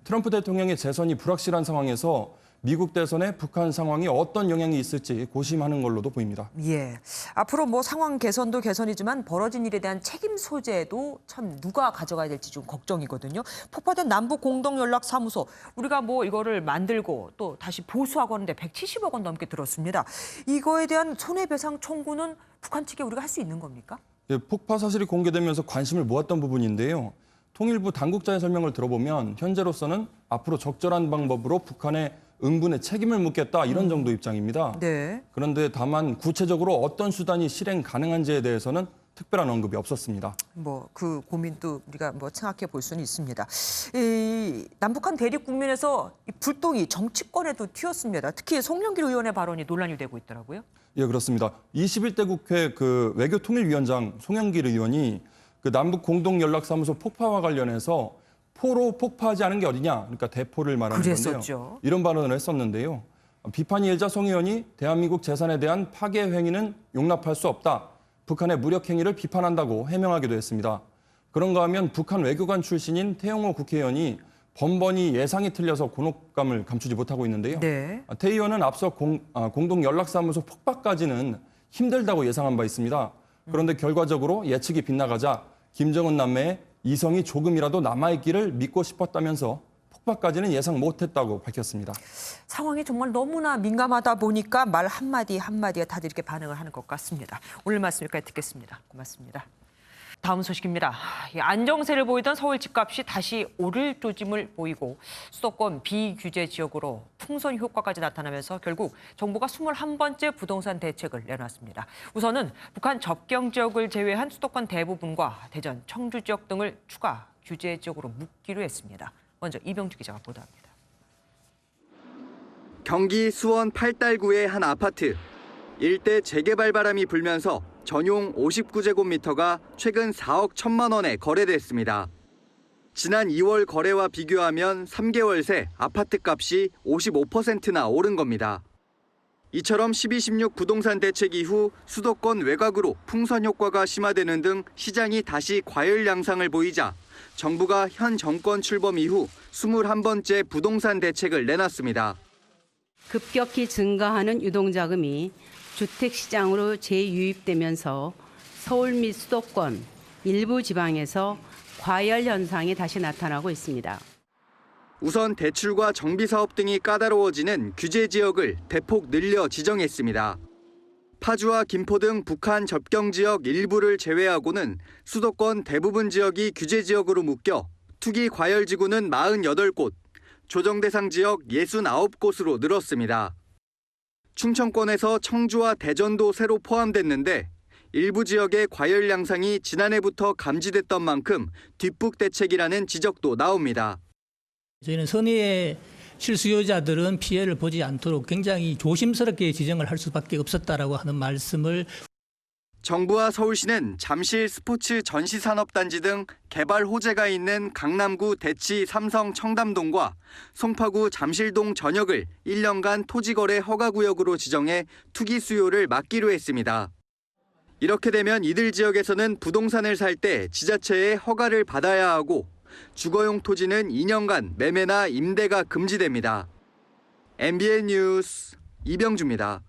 트럼프 대통령의 재선이 불확실한 상황에서 미국 대선에 북한 상황이 어떤 영향이 있을지 고심하는 걸로도 보입니다. 예, 앞으로 뭐 상황 개선도 개선이지만 벌어진 일에 대한 책임 소재도 참 누가 가져가야 될지 좀 걱정이거든요. 폭파된 남북 공동연락사무소, 우리가 뭐 이거를 만들고 또 다시 보수하고 하는데 170억 원 넘게 들었습니다. 이거에 대한 손해배상 청구는 북한 측에 우리가 할 수 있는 겁니까? 예, 폭파 사실이 공개되면서 관심을 모았던 부분인데요. 통일부 당국자의 설명을 들어보면 현재로서는 앞으로 적절한 방법으로 북한의 응분의 책임을 묻겠다 이런 정도 입장입니다. 그런데 다만 구체적으로 어떤 수단이 실행 가능한지에 대해서는 특별한 언급이 없었습니다. 뭐 그 고민도 우리가 뭐 생각해 볼 수는 있습니다. 이 남북한 대립 국면에서 이 불똥이 정치권에도 튀었습니다. 특히 송영길 의원의 발언이 논란이 되고 있더라고요. 예, 그렇습니다. 21대 국회 그 외교통일위원장 송영길 의원이 그 남북 공동연락사무소 폭파와 관련해서 포로 폭파하지 않은 게 어디냐, 그러니까 대포를 말하는 건데요. 이런 발언을 했었는데요. 비판이 일자 송 의원이 대한민국 재산에 대한 파괴 행위는 용납할 수 없다. 북한의 무력 행위를 비판한다고 해명하기도 했습니다. 그런가 하면 북한 외교관 출신인 태영호 국회의원이 번번이 예상이 틀려서 곤혹감을 감추지 못하고 있는데요. 네. 태 의원은 앞서 공동 연락사무소 폭파까지는 힘들다고 예상한 바 있습니다. 그런데 결과적으로 예측이 빗나가자 김정은 남매의 이성이 조금이라도 남아있기를 믿고 싶었다면서 폭파까지는 예상 못했다고 밝혔습니다. 상황이 정말 너무나 민감하다 보니까 말 한마디 한마디에 다들 이렇게 반응을 하는 것 같습니다. 오늘 말씀 여기까지 듣겠습니다. 고맙습니다. 다음 소식입니다. 안정세를 보이던 서울 집값이 다시 오를 조짐을 보이고 수도권 비규제 지역으로 풍선 효과까지 나타나면서 결국 정부가 21번째 부동산 대책을 내놨습니다. 우선은 북한 접경 지역을 제외한 수도권 대부분과 대전, 청주 지역 등을 추가 규제 지역으로 묶기로 했습니다. 먼저 이병주 기자가 보도합니다. 경기 수원 팔달구의 한 아파트. 일대 재개발 바람이 불면서 전용 59제곱미터가 최근 4억 1천만 원에 거래됐습니다. 지난 2월 거래와 비교하면 3개월 새 아파트 값이 55%나 오른 겁니다. 이처럼 12.16 부동산 대책 이후 수도권 외곽으로 풍선 효과가 심화되는 등 시장이 다시 과열 양상을 보이자 정부가 현 정권 출범 이후 21번째 부동산 대책을 내놨습니다. 급격히 증가하는 유동자금이 주택시장으로 재유입되면서 서울 및 수도권, 일부 지방에서 과열 현상이 다시 나타나고 있습니다. 우선 대출과 정비사업 등이 까다로워지는 규제 지역을 대폭 늘려 지정했습니다. 파주와 김포 등 북한 접경 지역 일부를 제외하고는 수도권 대부분 지역이 규제 지역으로 묶여 투기 과열 지구는 48곳, 조정 대상 지역 69곳으로 늘었습니다. 충청권에서 청주와 대전도 새로 포함됐는데 일부 지역의 과열 양상이 지난해부터 감지됐던 만큼 뒷북 대책이라는 지적도 나옵니다. 저희는 선의의 실수요자들은 피해를 보지 않도록 굉장히 조심스럽게 지정을 할 수밖에 없었다라고 하는 말씀을. 정부와 서울시는 잠실 스포츠 전시산업단지 등 개발 호재가 있는 강남구 대치 삼성 청담동과 송파구 잠실동 전역을 1년간 토지거래 허가구역으로 지정해 투기 수요를 막기로 했습니다. 이렇게 되면 이들 지역에서는 부동산을 살 때 지자체의 허가를 받아야 하고 주거용 토지는 2년간 매매나 임대가 금지됩니다. MBN 뉴스 이병주입니다.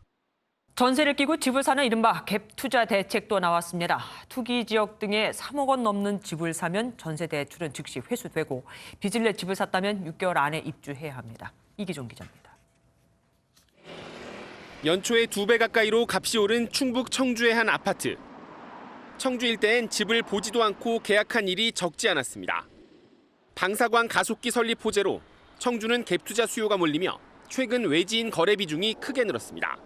전세를 끼고 집을 사는 이른바 갭 투자 대책도 나왔습니다. 투기 지역 등에 3억 원 넘는 집을 사면 전세 대출은 즉시 회수되고 빚을 내 집을 샀다면 6개월 안에 입주해야 합니다. 이기종 기자입니다. 연초에 2배 가까이로 값이 오른 충북 청주의 한 아파트. 청주 일대엔 집을 보지도 않고 계약한 일이 적지 않았습니다. 방사광 가속기 설립 호재로 청주는 갭 투자 수요가 몰리며 최근 외지인 거래 비중이 크게 늘었습니다.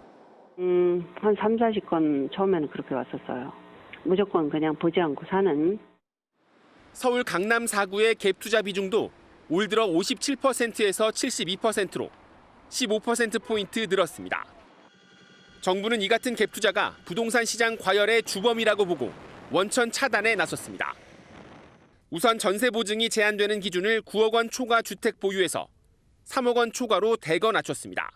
한 3, 40건 처음에는 그렇게 왔었어요. 무조건 그냥 보지 않고 사는. 서울 강남 4구의 갭 투자 비중도 올 들어 57%에서 72%로 15%포인트 늘었습니다. 정부는 이 같은 갭 투자가 부동산 시장 과열의 주범이라고 보고 원천 차단에 나섰습니다. 우선 전세 보증이 제한되는 기준을 9억 원 초과 주택 보유에서 3억 원 초과로 대거 낮췄습니다.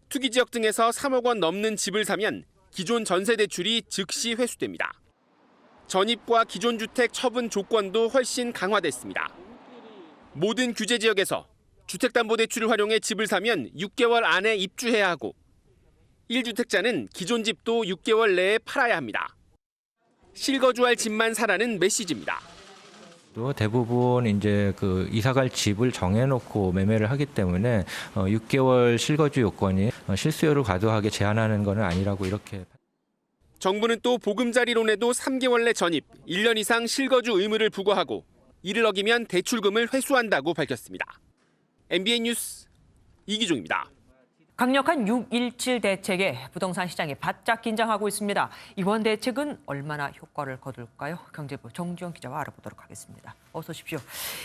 투기 지역 등에서 3억 원 넘는 집을 사면 기존 전세 대출이 즉시 회수됩니다. 전입과 기존 주택 처분 조건도 훨씬 강화됐습니다. 모든 규제 지역에서 주택담보대출을 활용해 집을 사면 6개월 안에 입주해야 하고 1주택자는 기존 집도 6개월 내에 팔아야 합니다. 실거주할 집만 사라는 메시지입니다. 대부분 이제 그 이사갈 집을 정해놓고 매매를 하기 때문에 6개월 실거주 요건이 실수요를 과도하게 제한하는 것은 아니라고 이렇게. 정부는 또 보금자리론에도 3개월 내 전입, 1년 이상 실거주 의무를 부과하고 이를 어기면 대출금을 회수한다고 밝혔습니다. MBN 뉴스 이기종입니다. 강력한 6.17 대책에 부동산 시장이 바짝 긴장하고 있습니다. 이번 대책은 얼마나 효과를 거둘까요? 경제부 정주영 기자와 알아보도록 하겠습니다. 어서 오십시오.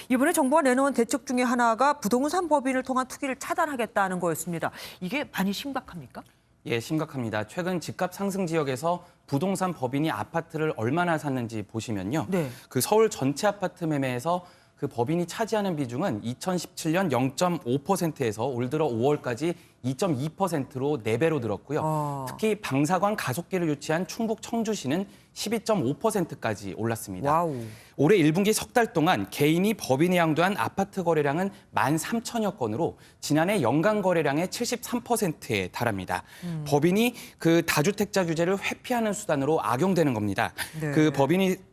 이번에 정부가 내놓은 대책 중에 하나가 부동산 법인을 통한 투기를 차단하겠다는 거였습니다. 이게 많이 심각합니까? 예, 심각합니다. 최근 집값 상승 지역에서 부동산 법인이 아파트를 얼마나 샀는지 보시면요. 네. 그 서울 전체 아파트 매매에서 그 법인이 차지하는 비중은 2017년 0.5%에서 올 들어 5월까지 2.2%로 4배로 늘었고요. 특히 방사관 가속기를 유치한 충북 청주시는 12.5%까지 올랐습니다. 와우. 올해 1분기 석 달 동안 개인이 법인이 양도한 아파트 거래량은 13,000여 건으로 지난해 연간 거래량의 73%에 달합니다. 법인이 그 다주택자 규제를 회피하는 수단으로 악용되는 겁니다. 네. 그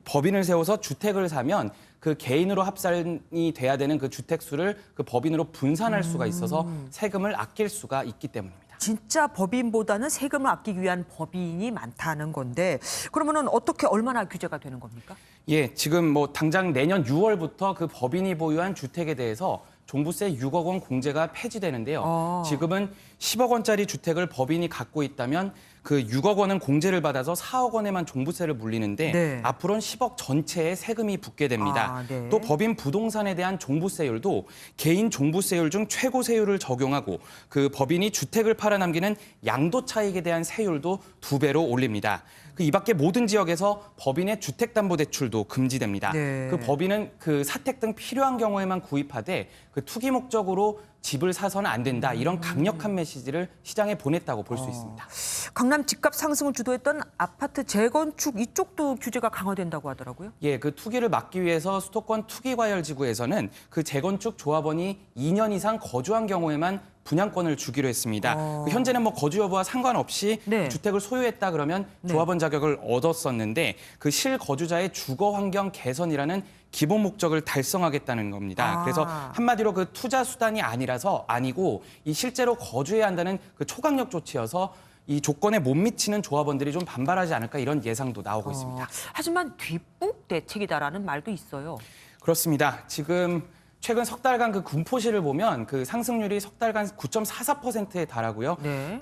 법인을 세워서 주택을 사면 그 개인으로 합산이 돼야 되는 그 주택 수를 그 법인으로 분산할 수가 있어서 세금을 아낄 수가 있기 때문입니다. 진짜 법인보다는 세금을 아끼기 위한 법인이 많다는 건데 그러면은 어떻게 얼마나 규제가 되는 겁니까? 예, 지금 뭐 당장 내년 6월부터 그 법인이 보유한 주택에 대해서 종부세 6억 원 공제가 폐지되는데요. 지금은 10억 원짜리 주택을 법인이 갖고 있다면 그 6억 원은 공제를 받아서 4억 원에만 종부세를 물리는데 네. 앞으로는 10억 전체에 세금이 붙게 됩니다. 네. 또 법인 부동산에 대한 종부세율도 개인 종부세율 중 최고 세율을 적용하고 그 법인이 주택을 팔아남기는 양도 차익에 대한 세율도 2배로 올립니다. 이 밖에 모든 지역에서 법인의 주택담보대출도 금지됩니다. 네. 그 법인은 그 사택 등 필요한 경우에만 구입하되 그 투기 목적으로 집을 사서는 안 된다. 이런 강력한 메시지를 시장에 보냈다고 볼 수 있습니다. 강남 집값 상승을 주도했던 아파트 재건축 이쪽도 규제가 강화된다고 하더라고요. 예, 그 투기를 막기 위해서 수도권 투기과열지구에서는 그 재건축 조합원이 2년 이상 거주한 경우에만 분양권을 주기로 했습니다. 현재는 뭐 거주 여부와 상관없이 네. 주택을 소유했다 그러면 조합원 자격을 얻었었는데 그 실거주자의 주거 환경 개선이라는 기본 목적을 달성하겠다는 겁니다. 그래서 한마디로 그 투자 수단이 아니고 이 실제로 거주해야 한다는 그 초강력 조치여서 이 조건에 못 미치는 조합원들이 좀 반발하지 않을까 이런 예상도 나오고 있습니다. 하지만 뒷북 대책이다라는 말도 있어요. 그렇습니다. 지금 최근 석 달간 그 군포시를 보면 그 상승률이 석 달간 9.44%에 달하고요. 네.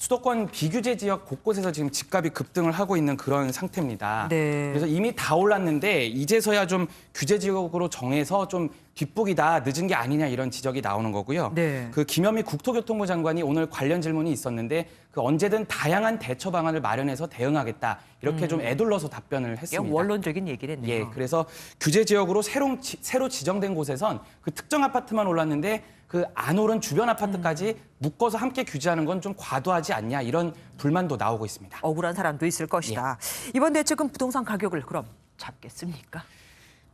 수도권 비규제 지역 곳곳에서 지금 집값이 급등을 하고 있는 그런 상태입니다. 네. 그래서 이미 다 올랐는데 이제서야 좀 규제 지역으로 정해서 좀 뒷북이다, 늦은 게 아니냐 이런 지적이 나오는 거고요. 네. 그 김현미 국토교통부 장관이 오늘 관련 질문이 있었는데 그 언제든 다양한 대처 방안을 마련해서 대응하겠다. 이렇게 좀 애둘러서 답변을 했습니다. 원론적인 얘기를 했네요. 예, 그래서 규제 지역으로 새로 지정된 곳에선 그 특정 아파트만 올랐는데 그 안 오른 주변 아파트까지 묶어서 함께 규제하는 건 좀 과도하지 않냐 이런 불만도 나오고 있습니다. 억울한 사람도 있을 것이다. 이번 대책은 부동산 가격을 그럼 잡겠습니까?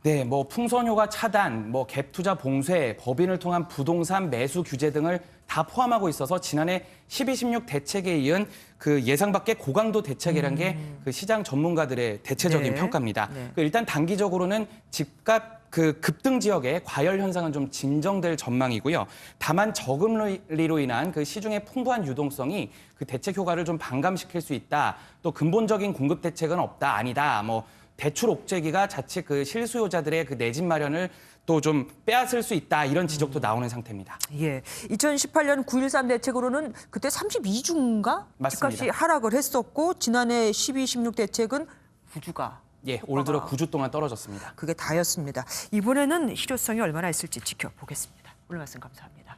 네, 뭐 풍선효과 차단, 뭐 갭 투자 봉쇄, 법인을 통한 부동산 매수 규제 등을 다 포함하고 있어서 지난해 12, 16 대책에 이은 그 예상 밖의 고강도 대책이라는 게 그 시장 전문가들의 대체적인 네. 평가입니다. 네. 일단 단기적으로는 집값 그 급등 지역의 과열 현상은 좀 진정될 전망이고요. 다만 저금리로 인한 그 시중의 풍부한 유동성이 그 대책 효과를 좀 반감시킬 수 있다. 또 근본적인 공급 대책은 없다, 아니다. 뭐 대출 옥죄기가 자칫 그 실수요자들의 그 내 집 마련을 또 좀 빼앗을 수 있다 이런 지적도 나오는 상태입니다. 예, 2018년 9.13 대책으로는 그때 32주인가 맞습니다. 집값이 하락을 했었고 지난해 12, 16 대책은 9주가 예, 올 들어 9주 동안 떨어졌습니다. 그게 다였습니다. 이번에는 실효성이 얼마나 있을지 지켜보겠습니다. 오늘 말씀 감사합니다.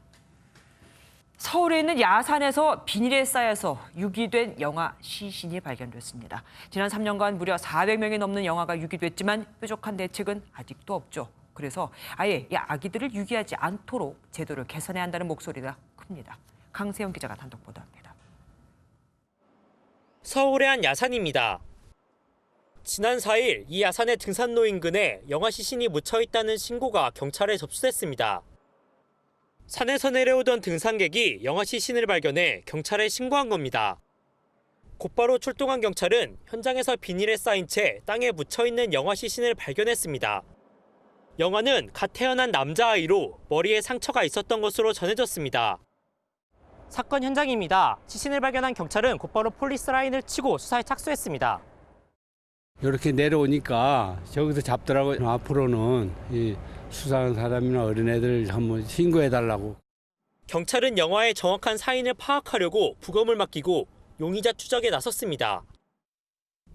서울에 있는 야산에서 비닐에 쌓여서 유기된 영아 시신이 발견됐습니다. 지난 3년간 무려 400명이 넘는 영아가 유기됐지만 뾰족한 대책은 아직도 없죠. 그래서 아예 이 아기들을 유기하지 않도록 제도를 개선해야 한다는 목소리가 큽니다. 강세영 기자가 단독 보도합니다. 서울의 한 야산입니다. 지난 4일 이 야산의 등산로 인근에 영아 시신이 묻혀 있다는 신고가 경찰에 접수됐습니다. 산에서 내려오던 등산객이 영아 시신을 발견해 경찰에 신고한 겁니다. 곧바로 출동한 경찰은 현장에서 비닐에 쌓인 채 땅에 묻혀 있는 영아 시신을 발견했습니다. 영아는 갓 태어난 남자아이로 머리에 상처가 있었던 것으로 전해졌습니다. 사건 현장입니다. 시신을 발견한 경찰은 곧바로 폴리스 라인을 치고 수사에 착수했습니다. 이렇게 내려오니까 저기서 잡더라고요. 앞으로는 이 수사한 사람이나 어린애들 한번 신고해달라고. 경찰은 영아의 정확한 사인을 파악하려고 부검을 맡기고 용의자 추적에 나섰습니다.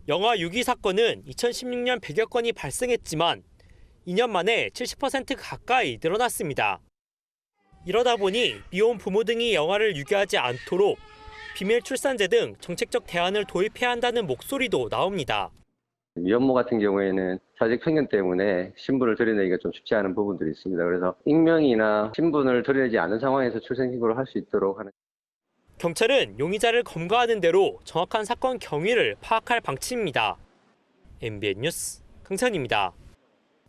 영아 유기 사건은 2016년 100여 건이 발생했지만 2년 만에 70% 가까이 늘어났습니다. 이러다 보니 미혼 부모 등이 영아를 유기하지 않도록 비밀 출산제 등 정책적 대안을 도입해야 한다는 목소리도 나옵니다. 위험모 같은 경우에는 사직 편견 때문에 신분을 드러내기가 좀 쉽지 않은 부분들이 있습니다. 그래서 익명이나 신분을 드러내지 않은 상황에서 출생신고를 할 수 있도록 하는. 경찰은 용의자를 검거하는 대로 정확한 사건 경위를 파악할 방침입니다. MBN 뉴스 강찬입니다.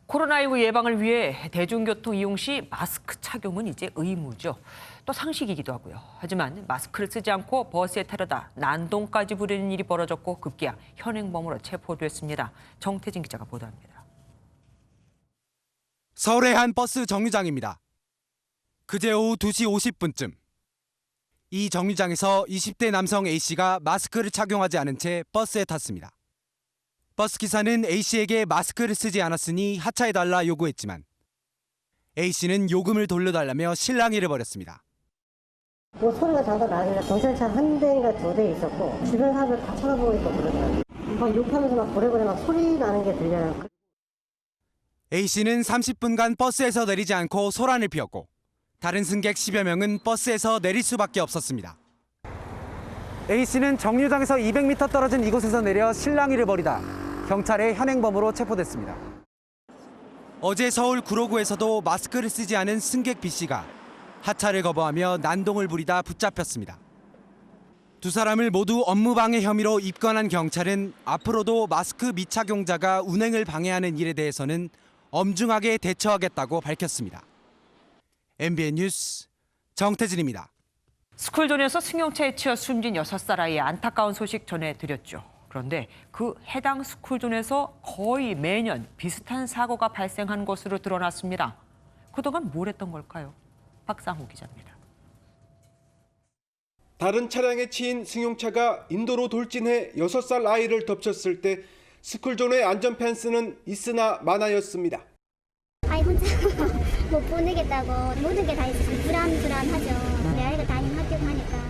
코로나19 예방을 위해 대중교통 이용 시 마스크 착용은 이제 의무죠. 또 상식이기도 하고요. 하지만 마스크를 쓰지 않고 버스에 타려다 난동까지 부리는 일이 벌어졌고 급기야 현행범으로 체포됐습니다. 정태진 기자가 보도합니다. 서울의 한 버스 정류장입니다. 그제 오후 2시 50분쯤 이 정류장에서 20대 남성 A씨가 마스크를 착용하지 않은 채 버스에 탔습니다. 버스 기사는 A씨에게 마스크를 쓰지 않았으니 하차해달라 요구했지만 A씨는 요금을 돌려달라며 실랑이를 벌였습니다. 소리가 잠깐 나길래 경찰차 한 대인가 2대 있었고 주변 사람들 다 쳐다보고 있고 그러더라고요. 막 욕하면서 막 고래고래 막 소리 나는 게 들려요. A씨는 30분간 버스에서 내리지 않고 소란을 피웠고 다른 승객 10여 명은 버스에서 내릴 수밖에 없었습니다. A씨는 정류장에서 200m 떨어진 이곳에서 내려 실랑이를 벌이다 경찰의 현행범으로 체포됐습니다. 어제 서울 구로구에서도 마스크를 쓰지 않은 승객 B씨가 하차를 거부하며 난동을 부리다 붙잡혔습니다. 두 사람을 모두 업무방해 혐의로 입건한 경찰은 앞으로도 마스크 미착용자가 운행을 방해하는 일에 대해서는 엄중하게 대처하겠다고 밝혔습니다. MBN 뉴스 정태진입니다. 스쿨존에서 승용차에 치여 숨진 6살 아이의 안타까운 소식 전해드렸죠. 그런데 그 해당 스쿨존에서 거의 매년 비슷한 사고가 발생한 것으로 드러났습니다. 그동안 뭘 했던 걸까요? 박상호 기자입니다. 다른 차량에 치인 승용차가 인도로 돌진해 6살 아이를 덮쳤을 때 스쿨존의 안전 펜스는 있으나 마나였습니다. 아이 혼자 못 보내겠다고 모든 게 다 불안하죠. 내 아이가 다니는 학교고 하니까.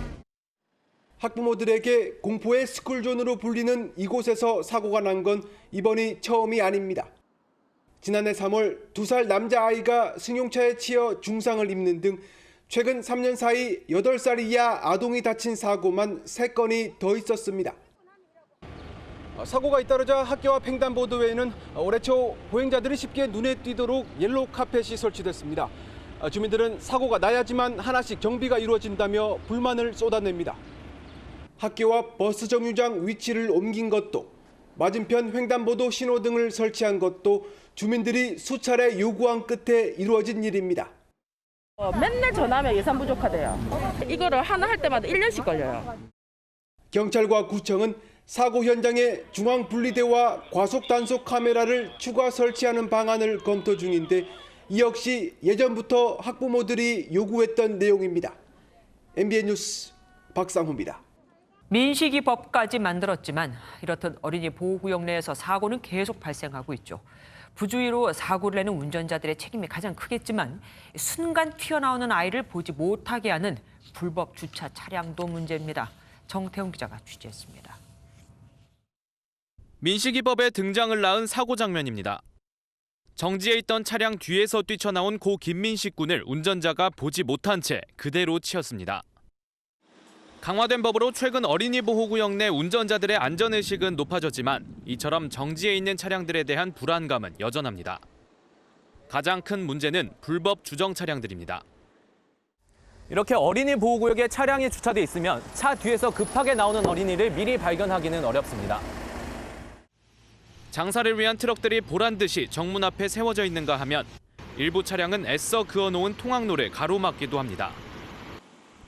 학부모들에게 공포의 스쿨존으로 불리는 이곳에서 사고가 난 건 이번이 처음이 아닙니다. 지난해 3월 2살 남자아이가 승용차에 치여 중상을 입는 등 최근 3년 사이 8살 이하 아동이 다친 사고만 3건이 더 있었습니다. 사고가 잇따르자 학교 앞 횡단보도에는 올해 초 보행자들이 쉽게 눈에 띄도록 옐로우 카펫이 설치됐습니다. 주민들은 사고가 나야지만 하나씩 정비가 이루어진다며 불만을 쏟아냅니다. 학교 앞 버스 정류장 위치를 옮긴 것도, 맞은편 횡단보도 신호등을 설치한 것도 주민들이 수차례 요구한 끝에 이루어진 일입니다. 맨날 전화하면 예산 부족하대요. 이거를 하나 할 때마다 1년씩 걸려요. 경찰과 구청은 사고 현장에 중앙 분리대와 과속 단속 카메라를 추가 설치하는 방안을 검토 중인데 이 역시 예전부터 학부모들이 요구했던 내용입니다. MBN 뉴스 박상호입니다. 민식이 법까지 만들었지만 이렇듯 어린이 보호구역 내에서 사고는 계속 발생하고 있죠. 부주의로 사고를 내는 운전자들의 책임이 가장 크겠지만 순간 튀어나오는 아이를 보지 못하게 하는 불법 주차 차량도 문제입니다. 정태훈 기자가 취재했습니다. 민식이법의 등장을 낳은 사고 장면입니다. 정지해 있던 차량 뒤에서 뛰쳐나온 고 김민식 군을 운전자가 보지 못한 채 그대로 치었습니다. 강화된 법으로 최근 어린이 보호구역 내 운전자들의 안전의식은 높아졌지만 이처럼 정지해 있는 차량들에 대한 불안감은 여전합니다. 가장 큰 문제는 불법 주정 차량들입니다. 이렇게 어린이 보호구역에 차량이 주차돼 있으면 차 뒤에서 급하게 나오는 어린이를 미리 발견하기는 어렵습니다. 장사를 위한 트럭들이 보란 듯이 정문 앞에 세워져 있는가 하면 일부 차량은 애써 그어놓은 통학로를 가로막기도 합니다.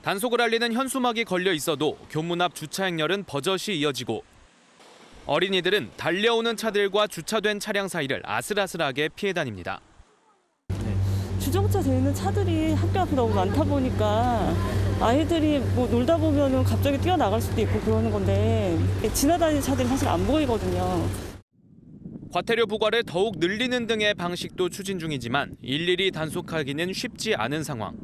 단속을 알리는 현수막이 걸려 있어도 교문 앞 주차 행렬은 버젓이 이어지고 어린이들은 달려오는 차들과 주차된 차량 사이를 아슬아슬하게 피해 다닙니다. 주정차 돼 있는 차들이 학교 앞에 너무 많다 보니까 아이들이 뭐 놀다 보면은 갑자기 뛰어나갈 수도 있고 그러는 건데 지나다니는 차들이 사실 안 보이거든요. 과태료 부과를 더욱 늘리는 등의 방식도 추진 중이지만 일일이 단속하기는 쉽지 않은 상황.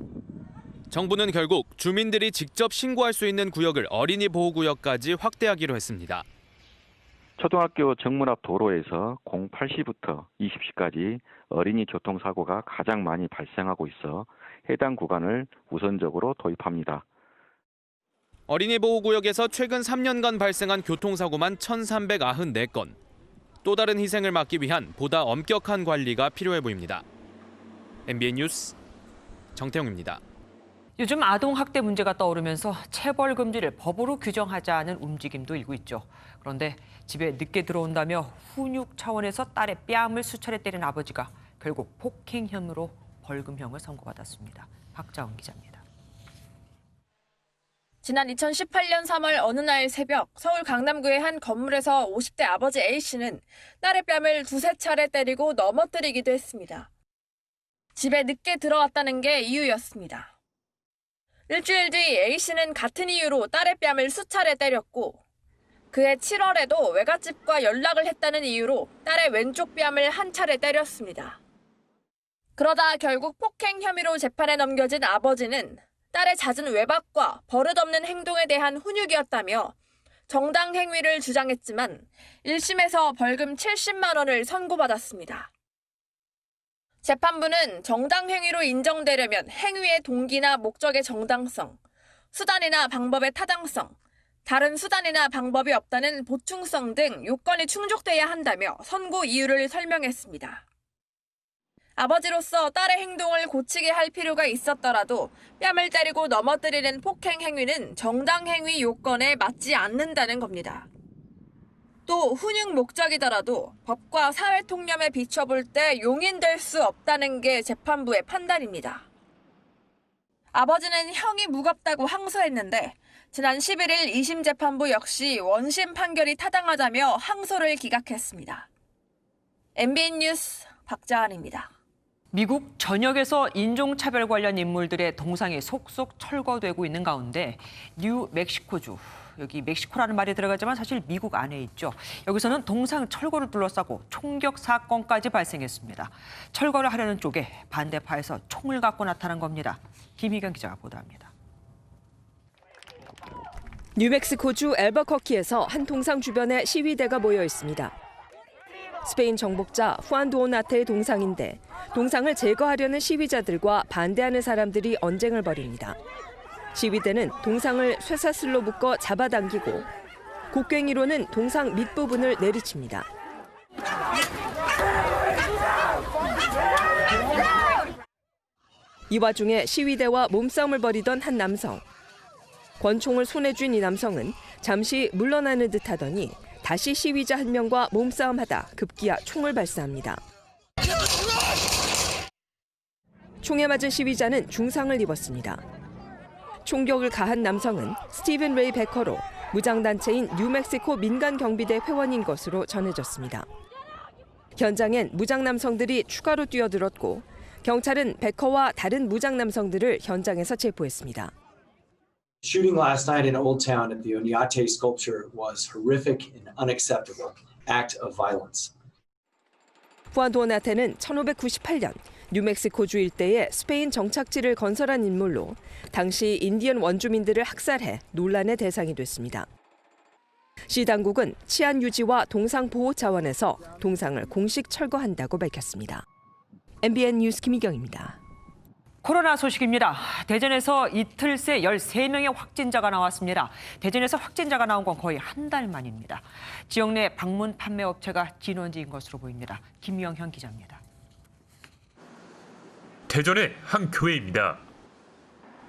정부는 결국 주민들이 직접 신고할 수 있는 구역을 어린이 보호구역까지 확대하기로 했습니다. 초등학교 정문 앞 도로에서 08시부터 20시까지 어린이 교통사고가 가장 많이 발생하고 있어 해당 구간을 우선적으로 도입합니다. 어린이 보호구역에서 최근 3년간 발생한 교통사고만 1,394건. 또 다른 희생을 막기 위한 보다 엄격한 관리가 필요해 보입니다. MBN 뉴스 정태용입니다. 요즘 아동학대 문제가 떠오르면서 체벌 금지를 법으로 규정하자는 움직임도 일고 있죠. 그런데 집에 늦게 들어온다며 훈육 차원에서 딸의 뺨을 수차례 때린 아버지가 결국 폭행 혐의로 벌금형을 선고받았습니다. 박자원 기자입니다. 지난 2018년 3월 어느 날 새벽 서울 강남구의 한 건물에서 50대 아버지 A씨는 딸의 뺨을 두세 차례 때리고 넘어뜨리기도 했습니다. 집에 늦게 들어왔다는 게 이유였습니다. 일주일 뒤 A씨는 같은 이유로 딸의 뺨을 수차례 때렸고 그해 7월에도 외갓집과 연락을 했다는 이유로 딸의 왼쪽 뺨을 한 차례 때렸습니다. 그러다 결국 폭행 혐의로 재판에 넘겨진 아버지는 딸의 잦은 외박과 버릇없는 행동에 대한 훈육이었다며 정당 행위를 주장했지만 1심에서 벌금 70만 원을 선고받았습니다. 재판부는 정당 행위로 인정되려면 행위의 동기나 목적의 정당성, 수단이나 방법의 타당성, 다른 수단이나 방법이 없다는 보충성 등 요건이 충족돼야 한다며 선고 이유를 설명했습니다. 아버지로서 딸의 행동을 고치게 할 필요가 있었더라도 뺨을 때리고 넘어뜨리는 폭행 행위는 정당 행위 요건에 맞지 않는다는 겁니다. 또 훈육 목적이더라도 법과 사회 통념에 비춰볼 때 용인될 수 없다는 게 재판부의 판단입니다. 아버지는 형이 무겁다고 항소했는데 지난 11일 2심 재판부 역시 원심 판결이 타당하다며 항소를 기각했습니다. MBN 뉴스 박자환입니다. 미국 전역에서 인종차별 관련 인물들의 동상이 속속 철거되고 있는 가운데 뉴멕시코주, 여기 멕시코라는 말이 들어가지만 사실 미국 안에 있죠. 여기서는 동상 철거를 둘러싸고 총격 사건까지 발생했습니다. 철거를 하려는 쪽에 반대파에서 총을 갖고 나타난 겁니다. 김희경 기자가 보도합니다. 뉴멕시코주 엘버커키에서 한 동상 주변에 시위대가 모여 있습니다. 스페인 정복자 후안 도나테의 동상인데 동상을 제거하려는 시위자들과 반대하는 사람들이 언쟁을 벌입니다. 시위대는 동상을 쇠사슬로 묶어 잡아당기고 곡괭이로는 동상 밑부분을 내리칩니다. 이 와중에 시위대와 몸싸움을 벌이던 한 남성. 권총을 손에 쥔 이 남성은 잠시 물러나는 듯 하더니 다시 시위자 한 명과 몸싸움하다 급기야 총을 발사합니다. 총에 맞은 시위자는 중상을 입었습니다. 총격을 가한 남성은 스티븐 레이 베커로 무장단체인 뉴멕시코 민간경비대 회원인 것으로 전해졌습니다. 현장엔 무장 남성들이 추가로 뛰어들었고 경찰은 베커와 다른 무장 남성들을 현장에서 체포했습니다. Shooting last night in Old Town at the Oñate sculpture was horrific and unacceptable act of violence. 후안 도나테는 1598년 뉴멕시코주 일대에 스페인 정착지를 건설한 인물로 당시 인디언 원주민들을 학살해 논란의 대상이 됐습니다. 시 당국은 치안 유지와 동상 보호 차원에서 동상을 공식 철거한다고 밝혔습니다. MBN 뉴스 김희경입니다. 코로나 소식입니다. 대전에서 이틀 새 13명의 확진자가 나왔습니다. 대전에서 확진자가 나온 건 거의 한 달 만입니다. 지역 내 방문 판매 업체가 진원지인 것으로 보입니다. 김영현 기자입니다. 대전의 한 교회입니다.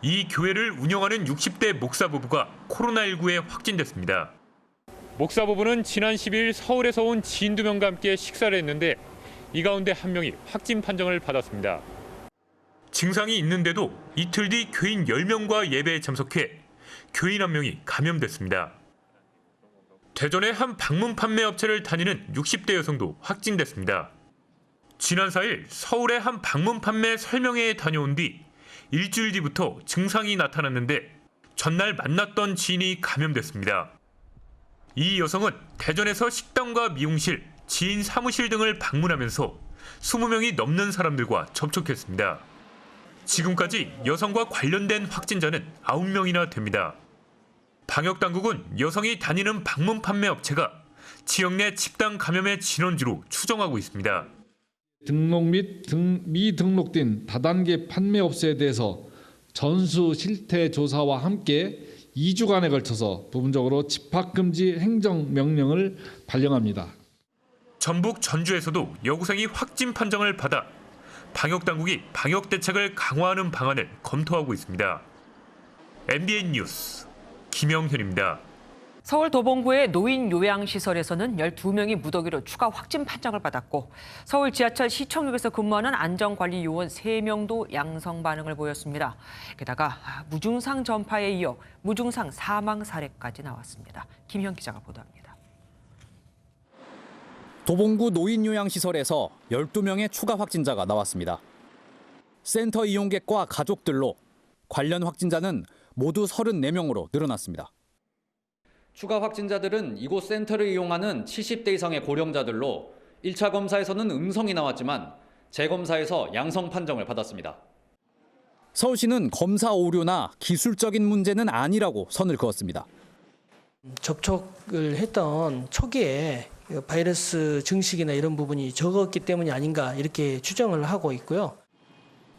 이 교회를 운영하는 60대 목사 부부가 코로나19에 확진됐습니다. 목사 부부는 지난 10일 서울에서 온 지인 2명과 함께 식사를 했는데 이 가운데 한 명이 확진 판정을 받았습니다. 증상이 있는데도 이틀 뒤 교인 10명과 예배에 참석해 교인 1명이 감염됐습니다. 대전의 한 방문 판매 업체를 다니는 60대 여성도 확진됐습니다. 지난 4일 서울의 한 방문 판매 설명회에 다녀온 뒤 일주일 뒤부터 증상이 나타났는데 전날 만났던 지인이 감염됐습니다. 이 여성은 대전에서 식당과 미용실, 지인 사무실 등을 방문하면서 20명이 넘는 사람들과 접촉했습니다. 지금까지 여성과 관련된 확진자는 9명이나 됩니다. 방역당국은 여성이 다니는 방문 판매 업체가 지역 내 집단 감염의 진원지로 추정하고 있습니다. 등록 및 미등록된 다단계 판매업체에 대해서 전수 실태 조사와 함께 2주간에 걸쳐서 부분적으로 집합금지 행정명령을 발령합니다. 전북 전주에서도 여고생이 확진 판정을 받아 방역당국이 방역 대책을 강화하는 방안을 검토하고 있습니다. MBN 뉴스 김영현입니다. 서울 도봉구의 노인 요양시설에서는 12명이 무더기로 추가 확진 판정을 받았고 서울 지하철 시청역에서 근무하는 안전관리 요원 3명도 양성 반응을 보였습니다. 게다가 무증상 전파에 이어 무증상 사망 사례까지 나왔습니다. 김현 기자가 보도합니다. 도봉구 노인요양시설에서 12명의 추가 확진자가 나왔습니다. 센터 이용객과 가족들로 관련 확진자는 모두 34명으로 늘어났습니다. 추가 확진자들은 이곳 센터를 이용하는 70대 이상의 고령자들로 1차 검사에서는 음성이 나왔지만 재검사에서 양성 판정을 받았습니다. 서울시는 검사 오류나 기술적인 문제는 아니라고 선을 그었습니다. 접촉을 했던 초기에 바이러스 증식이나 이런 부분이 적었기 때문이 아닌가 이렇게 추정을 하고 있고요.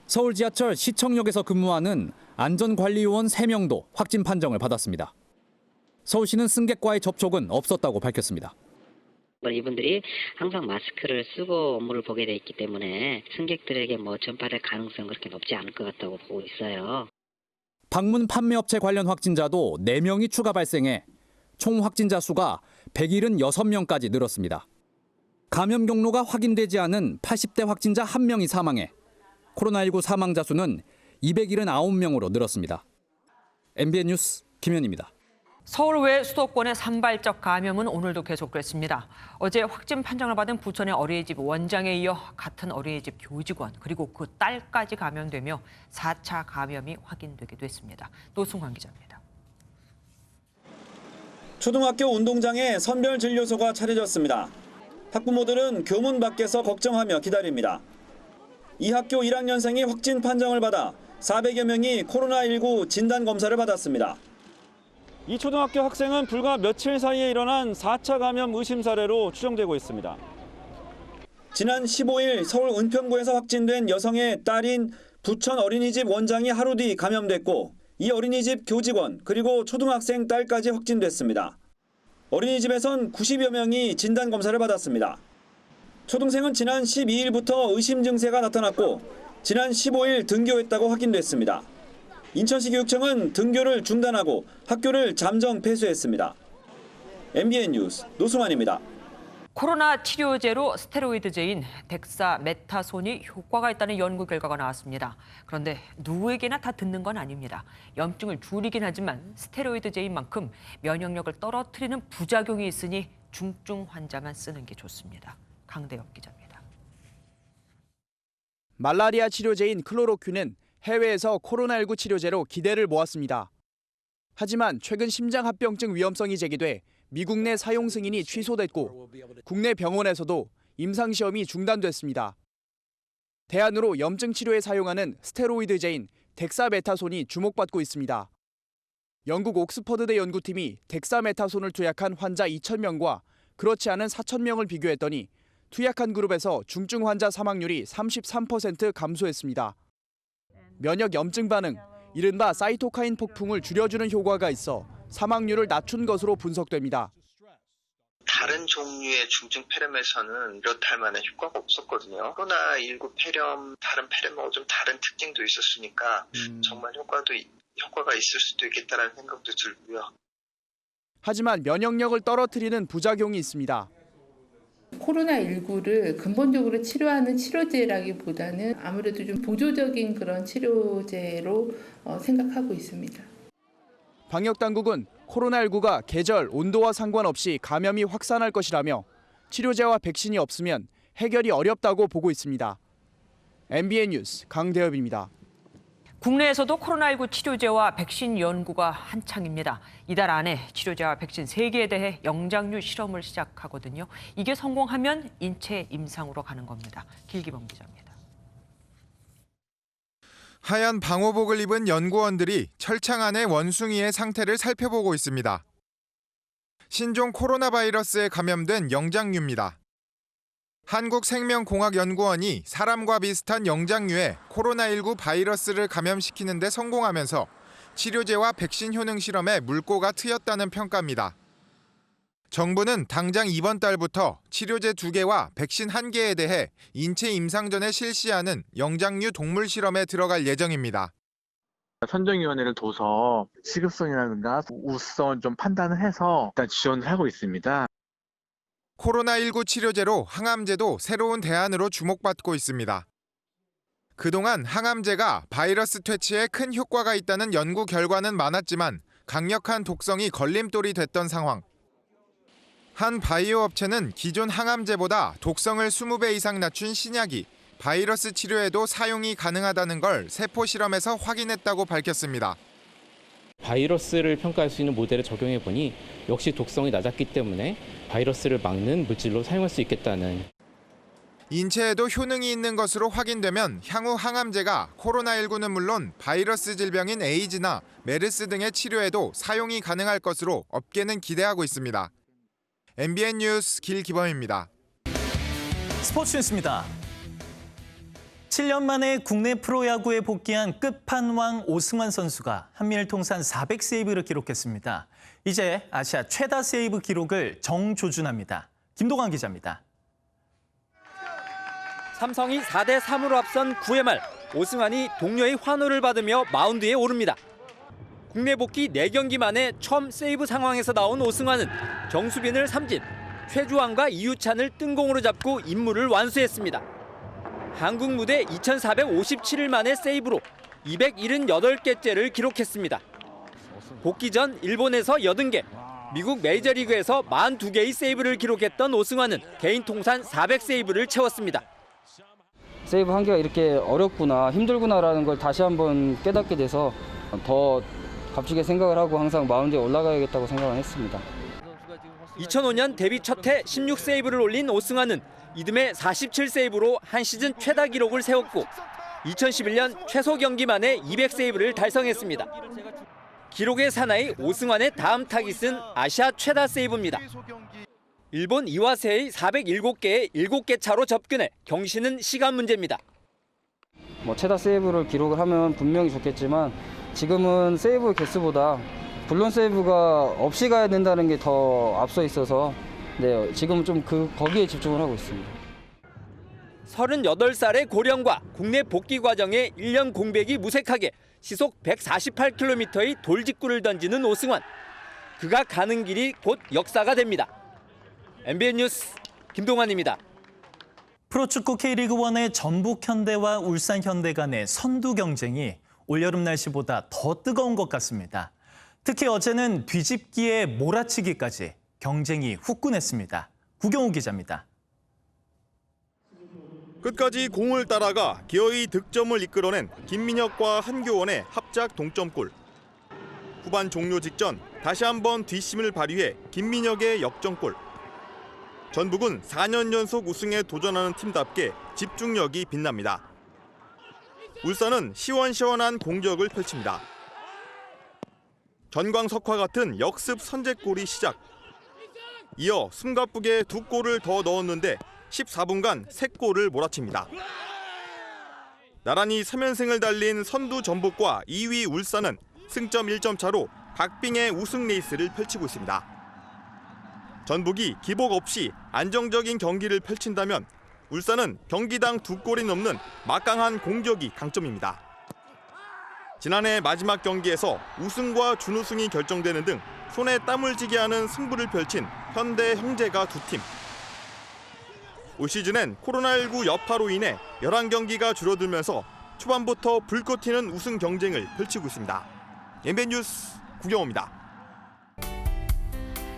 서울 지하철 시청역에서 근무하는 안전관리요원 3명도 확진 판정을 받았습니다. 서울시는 승객과의 접촉은 없었다고 밝혔습니다. 이분들이 항상 마스크를 쓰고 업무를 보게 돼 있기 때문에 승객들에게 전파될 가능성 그렇게 높지 않을 것 같다고 보고 있어요. 방문 판매업체 관련 확진자도 4명이 추가 발생해 총 확진자 수가 176명까지 늘었습니다. 감염 경로가 확인되지 않은 80대 확진자 1명이 사망해 코로나19 사망자 수는 279명으로 늘었습니다. MBN 뉴스 김현입니다. 서울 외 수도권의 산발적 감염은 오늘도 계속됐습니다. 어제 확진 판정을 받은 부천의 어린이집 원장에 이어 같은 어린이집 교직원 그리고 그 딸까지 감염되며 4차 감염이 확인되기도 했습니다. 노승환 기자입니다. 초등학교 운동장에 선별진료소가 차려졌습니다. 학부모들은 교문 밖에서 걱정하며 기다립니다. 이 학교 1학년생이 확진 판정을 받아 400여 명이 코로나19 진단검사를 받았습니다. 이 초등학교 학생은 불과 며칠 사이에 일어난 4차 감염 의심 사례로 추정되고 있습니다. 지난 15일 서울 은평구에서 확진된 여성의 딸인 부천 어린이집 원장이 하루 뒤 감염됐고 이 어린이집 교직원 그리고 초등학생 딸까지 확진됐습니다. 어린이집에선 90여 명이 진단검사를 받았습니다. 초등생은 지난 12일부터 의심 증세가 나타났고 지난 15일 등교했다고 확인됐습니다. 인천시 교육청은 등교를 중단하고 학교를 잠정 폐쇄했습니다. MBN 뉴스 노승환입니다. 코로나 치료제로 스테로이드제인 덱사메타손이 효과가 있다는 연구 결과가 나왔습니다. 그런데 누구에게나 다 듣는 건 아닙니다. 염증을 줄이긴 하지만 스테로이드제인 만큼 면역력을 떨어뜨리는 부작용이 있으니 중증 환자만 쓰는 게 좋습니다. 강대엽 기자입니다. 말라리아 치료제인 클로로퀸은 해외에서 코로나19 치료제로 기대를 모았습니다. 하지만 최근 심장합병증 위험성이 제기돼 미국 내 사용 승인이 취소됐고 국내 병원에서도 임상시험이 중단됐습니다. 대안으로 염증 치료에 사용하는 스테로이드제인 덱사메타손이 주목받고 있습니다. 영국 옥스퍼드대 연구팀이 덱사메타손을 투약한 환자 2,000명과 그렇지 않은 4,000명을 비교했더니 투약한 그룹에서 중증 환자 사망률이 33% 감소했습니다. 면역 염증 반응, 이른바 사이토카인 폭풍을 줄여주는 효과가 있어 사망률을 낮춘 것으로 분석됩니다. 다른 종류의 중증 폐렴에서는 이렇다 할 만한 효과가 없었거든요. 코로나19 폐렴, 다른 폐렴하고 좀 다른 특징도 있었으니까 정말 효과가 있을 수도 있겠다는 생각도 들고요. 하지만 면역력을 떨어뜨리는 부작용이 있습니다. 코로나19를 근본적으로 치료하는 치료제라기보다는 아무래도 좀 보조적인 그런 치료제로 생각하고 있습니다. 방역당국은 코로나19가 계절, 온도와 상관없이 감염이 확산할 것이라며 치료제와 백신이 없으면 해결이 어렵다고 보고 있습니다. MBN 뉴스 강대엽입니다. 국내에서도 코로나19 치료제와 백신 연구가 한창입니다. 이달 안에 치료제와 백신 3개에 대해 영장류 실험을 시작하거든요. 이게 성공하면 인체 임상으로 가는 겁니다. 길기범 기자입니다. 하얀 방호복을 입은 연구원들이 철창 안의 원숭이의 상태를 살펴보고 있습니다. 신종 코로나 바이러스에 감염된 영장류입니다. 한국생명공학연구원이 사람과 비슷한 영장류에 코로나19 바이러스를 감염시키는 데 성공하면서 치료제와 백신 효능 실험에 물꼬가 트였다는 평가입니다. 정부는 당장 이번 달부터 치료제 2개와 백신 1개에 대해 인체 임상 전에 실시하는 영장류 동물 실험에 들어갈 예정입니다. 선정위원회를 둬서 시급성이라든가 우수성을 좀 판단을 해서 일단 지원을 하고 있습니다. 코로나19 치료제로 항암제도 새로운 대안으로 주목받고 있습니다. 그동안 항암제가 바이러스 퇴치에 큰 효과가 있다는 연구 결과는 많았지만 강력한 독성이 걸림돌이 됐던 상황. 한 바이오 업체는 기존 항암제보다 독성을 20배 이상 낮춘 신약이 바이러스 치료에도 사용이 가능하다는 걸 세포 실험에서 확인했다고 밝혔습니다. 바이러스를 평가할 수 있는 모델에 적용해 보니 역시 독성이 낮았기 때문에 바이러스를 막는 물질로 사용할 수 있겠다는. 인체에도 효능이 있는 것으로 확인되면 향후 항암제가 코로나19는 물론 바이러스 질병인 에이즈나 메르스 등의 치료에도 사용이 가능할 것으로 업계는 기대하고 있습니다. MBN 뉴스 길기범입니다. 스포츠 뉴스입니다. 7년 만에 국내 프로야구에 복귀한 끝판왕 오승환 선수가 한미일 통산 400세이브를 기록했습니다. 이제 아시아 최다 세이브 기록을 정조준합니다. 김동환 기자입니다. 삼성이 4대3으로 앞선 9회 말 오승환이 동료의 환호를 받으며 마운드에 오릅니다. 국내 복귀 4경기 만에 처음 세이브 상황에서 나온 오승환은 정수빈을 삼진, 최주환과 이유찬을 뜬공으로 잡고 임무를 완수했습니다. 한국 무대 2457일 만에 세이브로 278개째를 기록했습니다. 복귀 전 일본에서 80개, 미국 메이저리그에서 42개의 세이브를 기록했던 오승환은 개인 통산 400세이브를 채웠습니다. 세이브 한 개가 이렇게 어렵구나, 힘들구나라는 걸 다시 한번 깨닫게 돼서 더 값지게 생각을 하고 항상 마운드에 올라가야겠다고 생각을 했습니다. 2005년 데뷔 첫 해 16세이브를 올린 오승환은 이듬해 47세이브로 한 시즌 최다 기록을 세웠고 2011년 최소 경기 만에 200세이브를 달성했습니다. 기록의 사나이 오승환의 다음 타깃은 아시아 최다 세이브입니다. 일본 이와세의 407개에 7개 차로 접근해 경신은 시간 문제입니다. 최다 세이브를 기록을 하면 분명히 좋겠지만 지금은 세이브 개수보다 블론 세이브가 없이 가야 된다는 게 더 앞서 있어서 지금은 좀 거기에 집중을 하고 있습니다. 38살의 고령과 국내 복귀 과정에 1년 공백이 무색하게 시속 148km의 돌직구를 던지는 오승환. 그가 가는 길이 곧 역사가 됩니다. MBN 뉴스 김동환입니다. 프로축구 K리그1의 전북현대와 울산현대 간의 선두 경쟁이 올여름 날씨보다 더 뜨거운 것 같습니다. 특히 어제는 뒤집기에 몰아치기까지 경쟁이 후끈했습니다. 구경호 기자입니다. 끝까지 공을 따라가 기어이 득점을 이끌어낸 김민혁과 한교원의 합작 동점골. 후반 종료 직전 다시 한번 뒷심을 발휘해 김민혁의 역전골. 전북은 4년 연속 우승에 도전하는 팀답게 집중력이 빛납니다. 울산은 시원시원한 공격을 펼칩니다. 전광석화 같은 역습 선제골이 시작. 이어 숨가쁘게 2골을 더 넣었는데 14분간 3골을 몰아칩니다. 나란히 3연승을 달린 선두 전북과 2위 울산은 승점 1점 차로 박빙의 우승 레이스를 펼치고 있습니다. 전북이 기복 없이 안정적인 경기를 펼친다면 울산은 경기당 2골이 넘는 막강한 공격이 강점입니다. 지난해 마지막 경기에서 우승과 준우승이 결정되는 등 손에 땀을 쥐게 하는 승부를 펼친 현대 형제가 두 팀. 올 시즌엔 코로나19 여파로 인해 11경기가 줄어들면서 초반부터 불꽃 튀는 우승 경쟁을 펼치고 있습니다. MBN 뉴스 구경호입니다.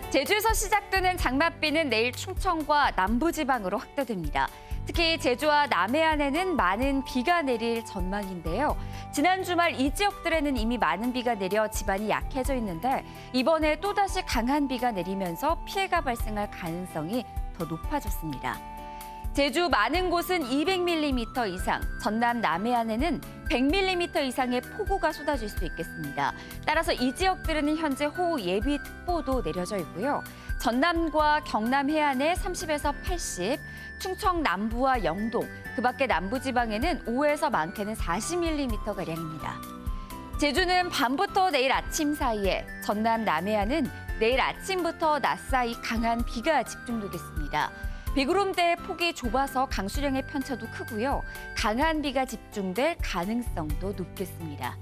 제주에서 시작되는 장맛비는 내일 충청과 남부지방으로 확대됩니다. 특히 제주와 남해안에는 많은 비가 내릴 전망인데요. 지난 주말 이 지역들에는 이미 많은 비가 내려 지반이 약해져 있는데 이번에 또다시 강한 비가 내리면서 피해가 발생할 가능성이 더 높아졌습니다. 제주 많은 곳은 200mm 이상, 전남 남해안에는 100mm 이상의 폭우가 쏟아질 수 있겠습니다. 따라서 이 지역들에는 현재 호우 예비특보도 내려져 있고요. 전남과 경남 해안에 30에서 80, 충청 남부와 영동, 그 밖에 남부지방에는 5에서 많게는 40mm가량입니다. 제주는 밤부터 내일 아침 사이에, 전남 남해안은 내일 아침부터 낮 사이 강한 비가 집중되겠습니다. 비구름대의 폭이 좁아서 강수량의 편차도 크고요. 강한 비가 집중될 가능성도 높겠습니다.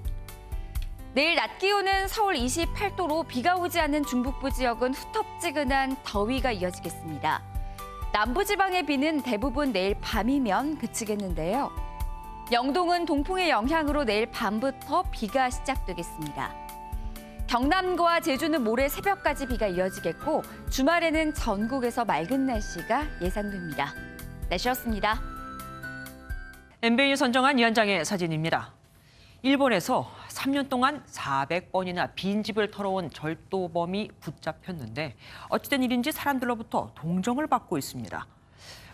내일 낮 기온은 서울 28도로 비가 오지 않는 중북부 지역은 후텁지근한 더위가 이어지겠습니다. 남부지방의 비는 대부분 내일 밤이면 그치겠는데요. 영동은 동풍의 영향으로 내일 밤부터 비가 시작되겠습니다. 경남과 제주는 모레 새벽까지 비가 이어지겠고 주말에는 전국에서 맑은 날씨가 예상됩니다. 날씨였습니다. MBN이 선정한 이 현장의 사진입니다. 일본에서 3년 동안 400번이나 빈집을 털어온 절도범이 붙잡혔는데 어찌된 일인지 사람들로부터 동정을 받고 있습니다.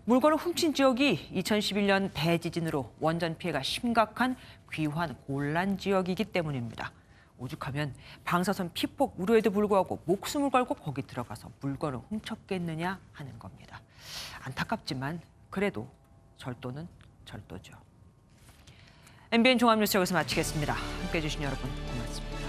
물건을 훔친 지역이 2011년 대지진으로 원전 피해가 심각한 귀환 곤란 지역이기 때문입니다. 오죽하면 방사선 피폭 우려에도 불구하고 목숨을 걸고 거기 들어가서 물건을 훔쳤겠느냐 하는 겁니다. 안타깝지만 그래도 절도는 절도죠. MBN 종합뉴스 여기서 마치겠습니다. 함께해 주신 여러분 고맙습니다.